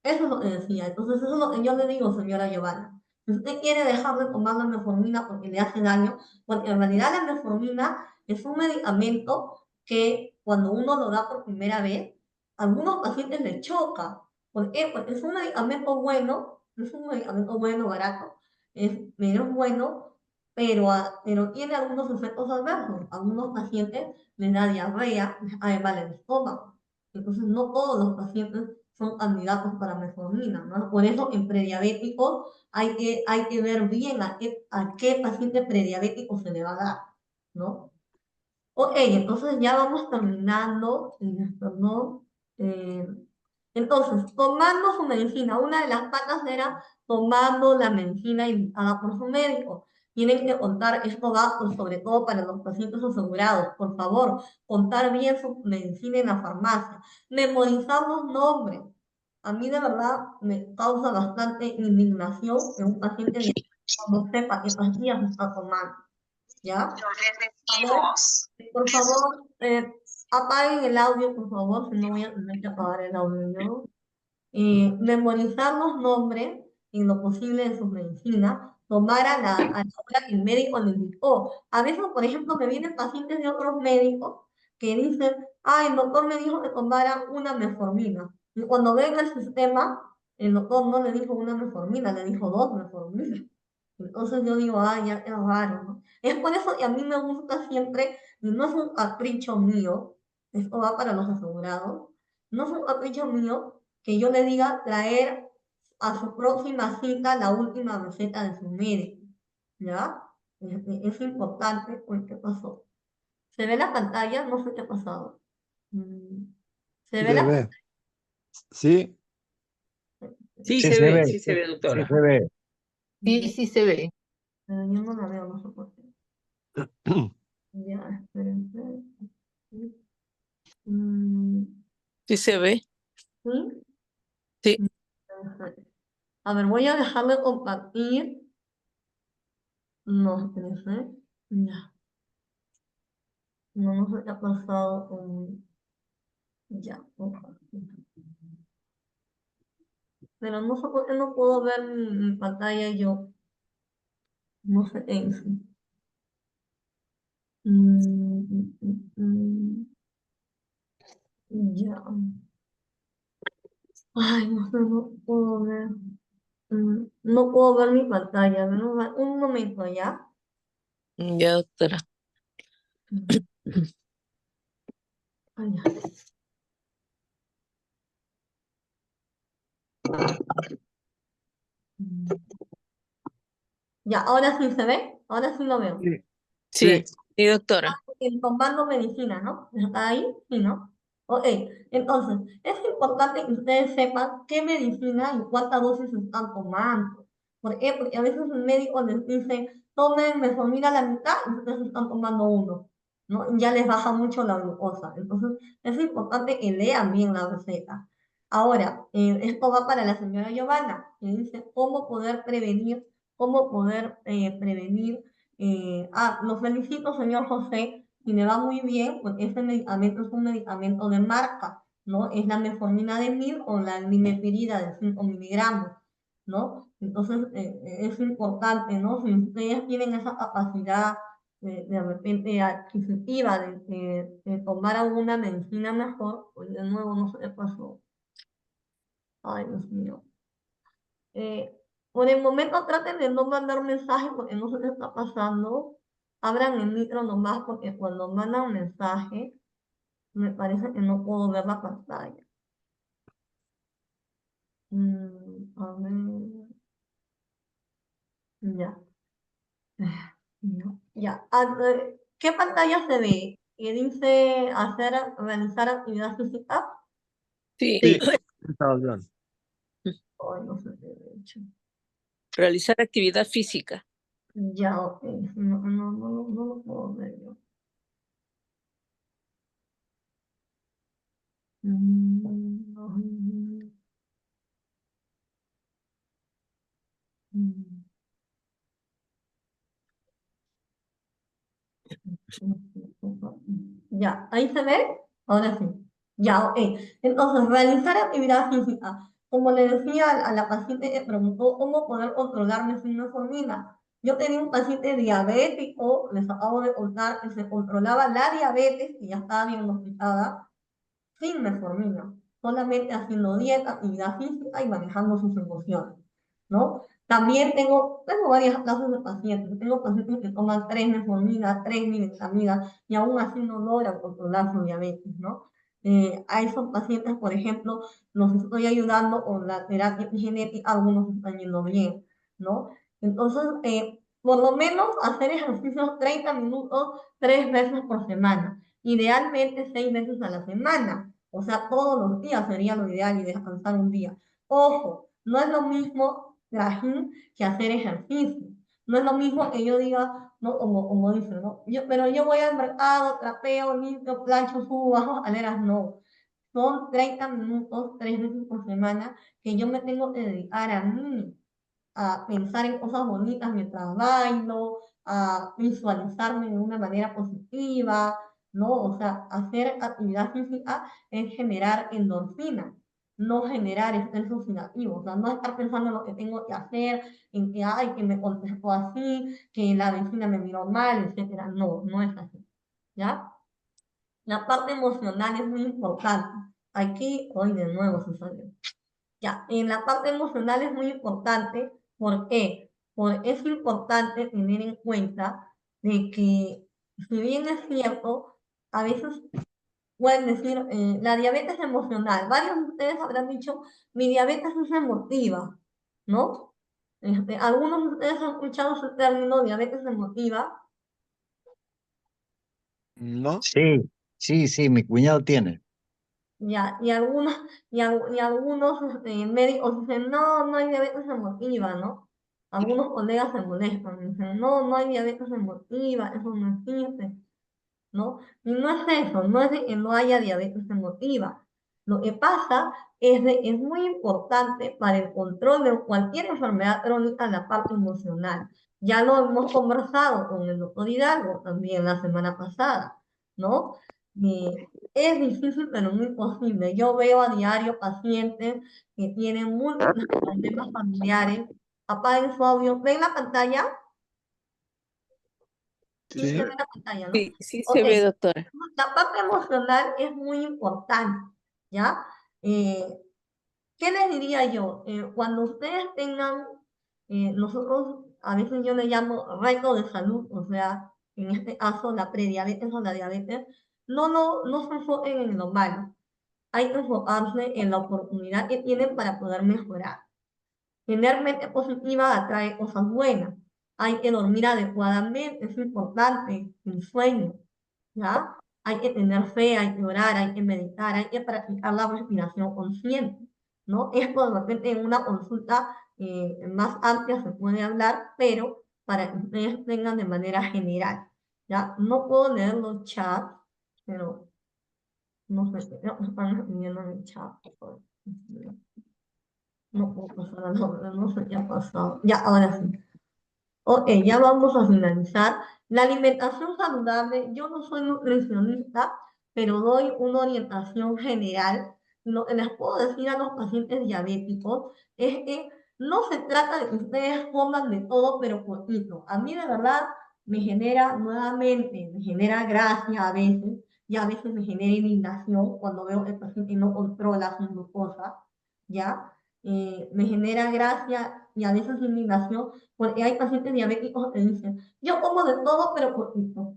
Eso es lo que decía. Entonces, eso es lo que yo le digo, señora Giovanna. Si usted quiere dejar de tomar la metformina porque le hace daño, porque en realidad la metformina es un medicamento que cuando uno lo da por primera vez, a algunos pacientes les choca. ¿Por qué? Porque es un medicamento bueno, es un medicamento bueno, barato, es menos bueno, pero tiene algunos efectos adversos. A algunos pacientes les da diarrea, les da mal el estómago. Entonces, no todos los pacientes son candidatos para metformina, ¿no? Por eso, en prediabéticos hay que ver bien a qué paciente prediabético se le va a dar, ¿no? Ok, entonces ya vamos terminando, ¿no? Eh, entonces, tomando su medicina, una de las patas era tomando la medicina indicada por su médico. Tienen que contar, esto va pues, sobre todo para los pacientes asegurados, por favor, contar bien su medicina en la farmacia, memorizar los nombres. A mí de verdad me causa bastante indignación que un paciente no sepa qué pastillas está tomando, ¿ya? A ver, por favor, apaguen el audio, por favor, si no voy a tener que apagar el audio yo. Memorizar los nombres en lo posible de sus medicinas, tomar a la hora que el médico le indicó. A veces, por ejemplo, me vienen pacientes de otros médicos que dicen, ah, el doctor me dijo que tomara una metformina. Y cuando ven el sistema, el doctor no le dijo una metformina, le dijo dos metforminas. Entonces yo digo, ah, ya es raro, ¿no? Es por eso que a mí me gusta siempre, y no es un capricho mío, esto va para los asegurados, no es un capricho mío que yo le diga traer a su próxima cita la última receta de su médico, ¿ya? Es importante, pues, ¿qué pasó? ¿Se ve la pantalla? No sé qué ha pasado. Mm, ¿Se ve Se la ve. Sí, Sí, Sí se ve, sí se ve, sí doctora. se ve. Sí, sí se ve. Pero yo no la veo, no sé por qué. Ya, espérense. Mm, Sí se ve. ¿Sí? Sí. Perfecto. A ver, voy a dejarme compartir. No, espérense. Ya. No sé qué ha pasado con... Ya, compartir. Pero no sé por qué no puedo ver mi pantalla yo. No sé qué hice. Ya. Ay, no sé, no puedo ver. No puedo ver mi pantalla. Un momento, ¿ya? Ya, doctora. Mm, ay, ya. Mm. Ya, ahora sí se ve. Ahora sí lo veo. Sí, Sí, sí, doctora. El tomando medicina, ¿no? ¿Está ahí? Sí, ¿no? Ok, entonces, es importante que ustedes sepan qué medicina y cuántas dosis están tomando. ¿Por qué? Porque a veces el médico les dice, tomen metformina la mitad y ustedes están tomando uno, ¿no? Y ya les baja mucho la glucosa. Entonces, es importante que lean bien la receta. Ahora, esto va para la señora Giovanna, que dice cómo poder prevenir lo felicito, señor José, y me va muy bien, porque este medicamento es un medicamento de marca, ¿no? Es la metformina de 1000 o la limepirida de 5 miligramos, ¿no? Entonces, es importante, ¿no? Si ustedes tienen esa capacidad de repente adquisitiva de tomar alguna medicina mejor, pues de nuevo no sé qué pasó. Ay, Dios mío. Eh, por el momento traten de no mandar mensajes porque no sé qué está pasando. Abran el micro nomás porque cuando mandan mensaje me parece que no puedo ver la pantalla. A ver. Ya. Ya. ¿Qué pantalla se ve? ¿Que dice realizar actividad física? Sí. sí, estaba hablando. Ay, no sé qué he hecho. Realizar actividad física. Ya, ok. No lo puedo ver yo. No. Mm. Ya, ahí se ve. Ahora sí. Ya, ok. Entonces, realizar actividad física. Como le decía a la paciente que preguntó cómo poder controlarme sin metformina. Yo tenía un paciente diabético, les acabo de contar, que se controlaba la diabetes, que ya estaba diagnosticada, sin metformina. Solamente haciendo dieta, actividad física y manejando sus emociones. ¿no? También tengo varias clases de pacientes. Tengo pacientes que toman 3 metformina, 3 nimetamida y aún así no logran controlar su diabetes, ¿no? A esos pacientes, por ejemplo, los estoy ayudando con la terapia genética, algunos están yendo bien, ¿no? Entonces, por lo menos hacer ejercicios 30 minutos 3 veces por semana. Idealmente 6 veces a la semana. O sea, todos los días sería lo ideal y descansar un día. Ojo, no es lo mismo trajín que hacer ejercicio. No es lo mismo que yo diga, no, como dicen, ¿no? Pero yo voy al mercado, trapeo, limpio, plancho, subo, bajo escaleras, no. Son 30 minutos, 3 veces por semana, que yo me tengo que dedicar a mí, a pensar en cosas bonitas mientras bailo, a visualizarme de una manera positiva, ¿no? O sea, hacer actividad física es generar endorfina, no generar estrés oxidativo, o sea, no estar pensando en lo que tengo que hacer, en que, ay, que me contestó así, que la vecina me miró mal, etcétera. No, no es así, ¿ya? La parte emocional es muy importante. Aquí, hoy de nuevo sucedió. Ya, en la parte emocional es muy importante. ¿Por qué? Porque es importante tener en cuenta de que, si bien es cierto, a veces pueden decir la diabetes emocional. Varios de ustedes habrán dicho, mi diabetes es emotiva, ¿no? Algunos de ustedes han escuchado ese término diabetes emotiva. ¿No? Sí, sí, sí, mi cuñado tiene. Ya, y algunos médicos dicen, no, no hay diabetes emotiva, ¿no? Algunos colegas se molestan, dicen, no, no hay diabetes emotiva, eso no existe, ¿no? Y no es eso, no es de que no haya diabetes emotiva. Lo que pasa es de que es muy importante para el control de cualquier enfermedad crónica la parte emocional. Ya lo hemos conversado con el doctor Hidalgo también la semana pasada, ¿no? Y es difícil, pero no imposible. Yo veo a diario pacientes que tienen múltiples problemas familiares. Apaguen su audio. ¿Ven la pantalla? Sí, se Sí. ve la pantalla, ¿no? Sí, sí Ok. se ve, doctora. La parte emocional es muy importante, ¿ya? ¿Qué les diría yo? Cuando ustedes tengan, nosotros a veces yo le llamo reto de salud, o sea, en este caso la prediabetes o la diabetes, no se enfoquen en lo malo, hay que enfocarse en la oportunidad que tienen para poder mejorar. Tener mente positiva atrae cosas buenas. Hay que dormir adecuadamente, es importante, el sueño, ¿ya? Hay que tener fe, hay que orar, hay que meditar, hay que practicar la respiración consciente, ¿no? Esto de repente en una consulta más amplia se puede hablar, pero para que ustedes tengan de manera general, ¿ya? No puedo leer los chats, pero no sé, no, están escribiendo en el chat. No puedo pasar a la otra, no sé qué ha pasado. Ya, ahora sí. Ok, ya vamos a finalizar. La alimentación saludable, yo no soy nutricionista, pero doy una orientación general. Lo que les puedo decir a los pacientes diabéticos es que no se trata de que ustedes coman de todo, pero poquito. A mí de verdad me genera nuevamente, me genera gracia a veces, y a veces me genera indignación cuando veo que el paciente no controla su glucosa, ¿ya? Me genera gracia y a veces indignación porque hay pacientes diabéticos que dicen, yo como de todo pero poquito.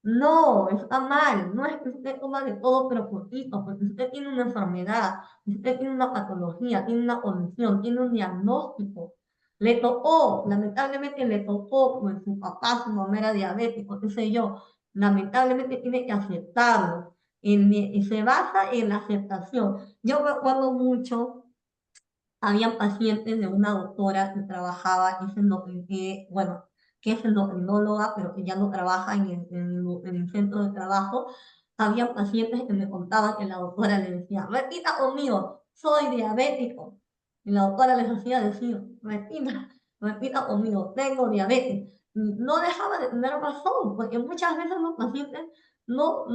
No, está mal, no es que usted coma de todo pero poquito, porque usted tiene una enfermedad, usted tiene una patología, tiene una condición, tiene un diagnóstico. Le tocó, lamentablemente le tocó, pues su papá, su mamá era diabético, qué sé yo, lamentablemente tiene que aceptarlo. Y se basa en la aceptación. Yo recuerdo mucho había pacientes de una doctora que trabajaba, bueno, que es endocrinóloga, pero que ya no trabaja en el centro de trabajo. Había pacientes que me contaban que la doctora le decía, repita conmigo, soy diabético. Y la doctora les hacía decir, repita conmigo, tengo diabetes. Y no dejaba de tener razón, porque muchas veces los pacientes no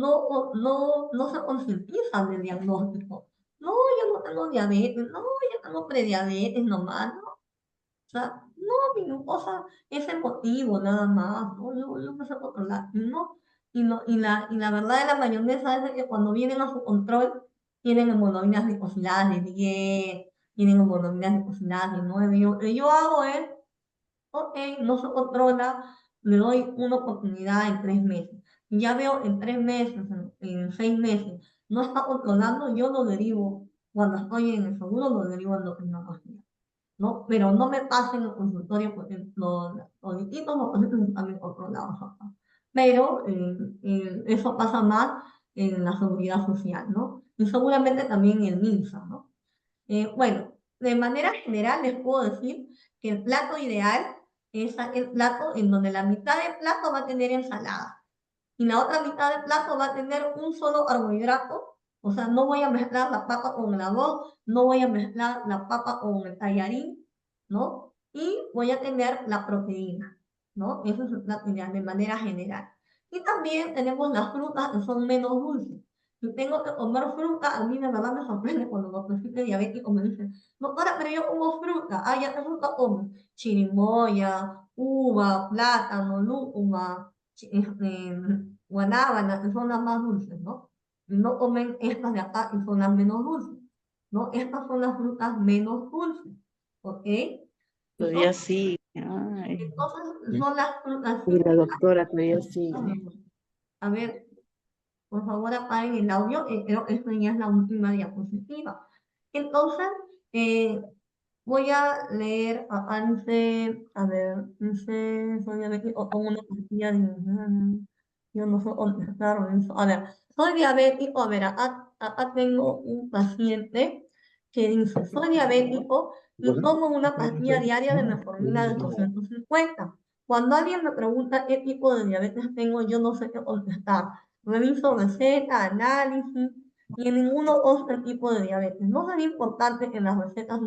se concientizan del diagnóstico. No, yo no tengo diabetes, no, yo tengo prediabetes nomás, ¿no? O sea, no, mi glucosa es emotivo nada más, ¿no? Yo me sé controlar, ¿no? Y la verdad de la mayonesa es de que cuando vienen a su control, tienen hemoglobinas glicosiladas de 10, tienen homonomías deposicionadas de 9. Lo que yo hago es, ok, no se controla, le doy una oportunidad en 3 meses. Y ya veo en 3 meses, en 6 meses, no está controlando, yo lo derivo, cuando estoy en el seguro, lo derivo en endocrinología, ¿no? Pero no me pasen el consultorio porque los distintos los pacientes también controlados acá. Pero eso pasa más en la seguridad social, ¿no? Y seguramente también en el MINSA, ¿no? Bueno, de manera general les puedo decir que el plato ideal es el plato en donde la mitad del plato va a tener ensalada y la otra mitad del plato va a tener un solo carbohidrato. O sea, no voy a mezclar la papa con el arroz, no voy a mezclar la papa con el tallarín, ¿no? Y voy a tener la proteína, ¿no? Eso es el plato ideal de manera general. Y también tenemos las frutas que son menos dulces. Si tengo que comer fruta, a mí de verdad me sorprende cuando los pacientes diabéticos me dicen, doctora, pero yo como fruta. Ah, ya, ¿qué fruta comes? Chirimoya, uva, plátano, lúcuma, guanábana, que son las más dulces, ¿no? No comen estas de acá, que son las menos dulces, ¿no? Estas son las frutas menos dulces, ¿ok? Todavía sí. Ay, Entonces son las frutas y la doctora todavía sí. A ver, por favor apaguen el audio, creo que esta ya es la última diapositiva. Entonces, voy a leer acá dice, a ver, dice, soy diabético con una pastilla de, yo no sé contestar eso. A ver, soy diabético, a ver, acá tengo un paciente que dice, soy diabético y tomo una pastilla diaria de metformina de 250. Cuando alguien me pregunta qué tipo de diabetes tengo, yo no sé qué contestar. Reviso receta, análisis, y en ninguno otro tipo de diabetes. No sería importante que en las recetas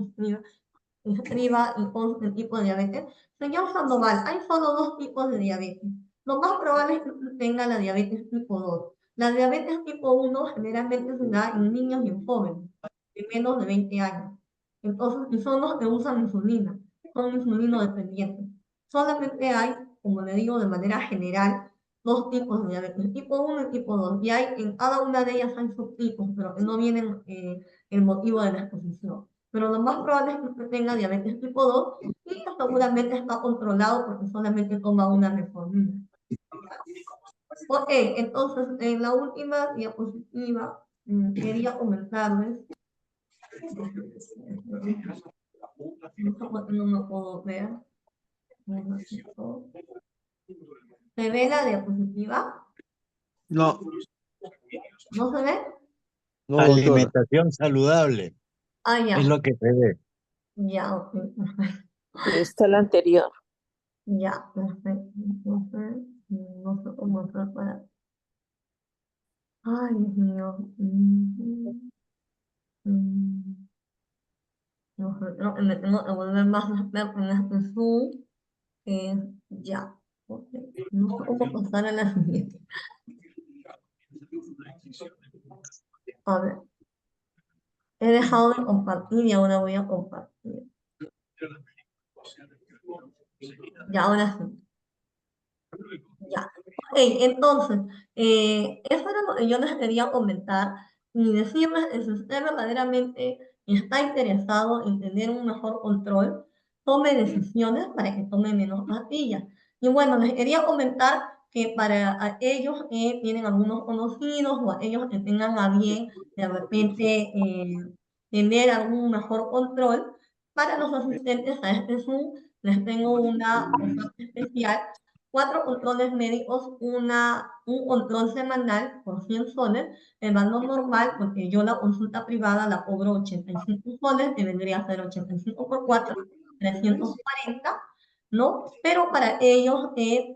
escriba y conste el tipo de diabetes. Señor Sandoval, hay solo 2 tipos de diabetes. Lo más probable es que usted tenga la diabetes tipo 2. La diabetes tipo 1 generalmente se da en niños y en jóvenes de menos de 20 años. Entonces, y son los que usan insulina, son insulino dependientes. Solamente hay, como le digo de manera general, 2 tipos de diabetes, tipo 1 y tipo 2. Y hay, en cada una de ellas hay subtipos, pero que no vienen el motivo de la exposición. Pero lo más probable es que usted tenga diabetes tipo 2 y seguramente está controlado porque solamente toma una metformina. Ok, entonces en la última diapositiva quería comentarles. No me puedo ver. ¿Se ve la diapositiva? No, ¿No se ve? no, doctora. Alimentación saludable Ah, ya. es lo que se ve. Ya, ok. Está la anterior. Ya, perfecto. Entonces, no sé cómo hacer para. Ay, Dios mío. No sé, creo que me tengo que volver más experto en este Zoom. Ya. Ok. No sé cómo pasar a la siguiente. A ver. He dejado de compartir y ahora voy a compartir. Ya, ahora sí. Ya. Ok, entonces, eso era lo que yo les quería comentar y decirles que si usted verdaderamente está interesado en tener un mejor control, tome decisiones para que tome menos pastillas. Y bueno, les quería comentar que para ellos que tienen algunos conocidos o aquellos que tengan a bien de repente tener algún mejor control, para los asistentes a este Zoom les tengo una oferta especial 4 controles médicos, un control semanal por 100 soles, el valor normal, porque yo la consulta privada la cobro 85 soles, que vendría a ser 85 por 4, 340, ¿no? Pero para ellos que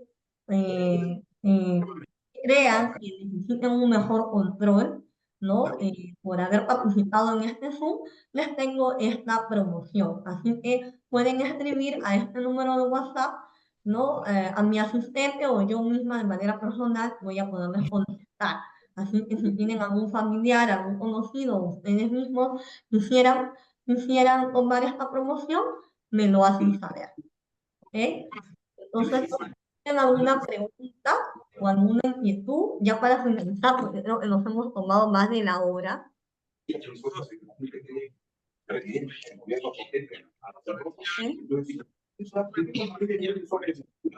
crean que necesitan un mejor control, ¿no? Por haber participado en este Zoom, les tengo esta promoción. Así que pueden escribir a este número de WhatsApp, ¿no? A mi asistente o yo misma de manera personal voy a poderles contestar. Así que si tienen algún familiar, algún conocido o ustedes mismos quisieran tomar esta promoción, me lo hacen saber. ¿Ok? Entonces, ¿tienen alguna pregunta o alguna inquietud? Ya para finalizar, porque creo que nos hemos tomado más de la hora.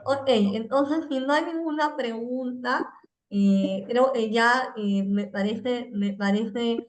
Ok, entonces si no hay ninguna pregunta, creo que ya me parece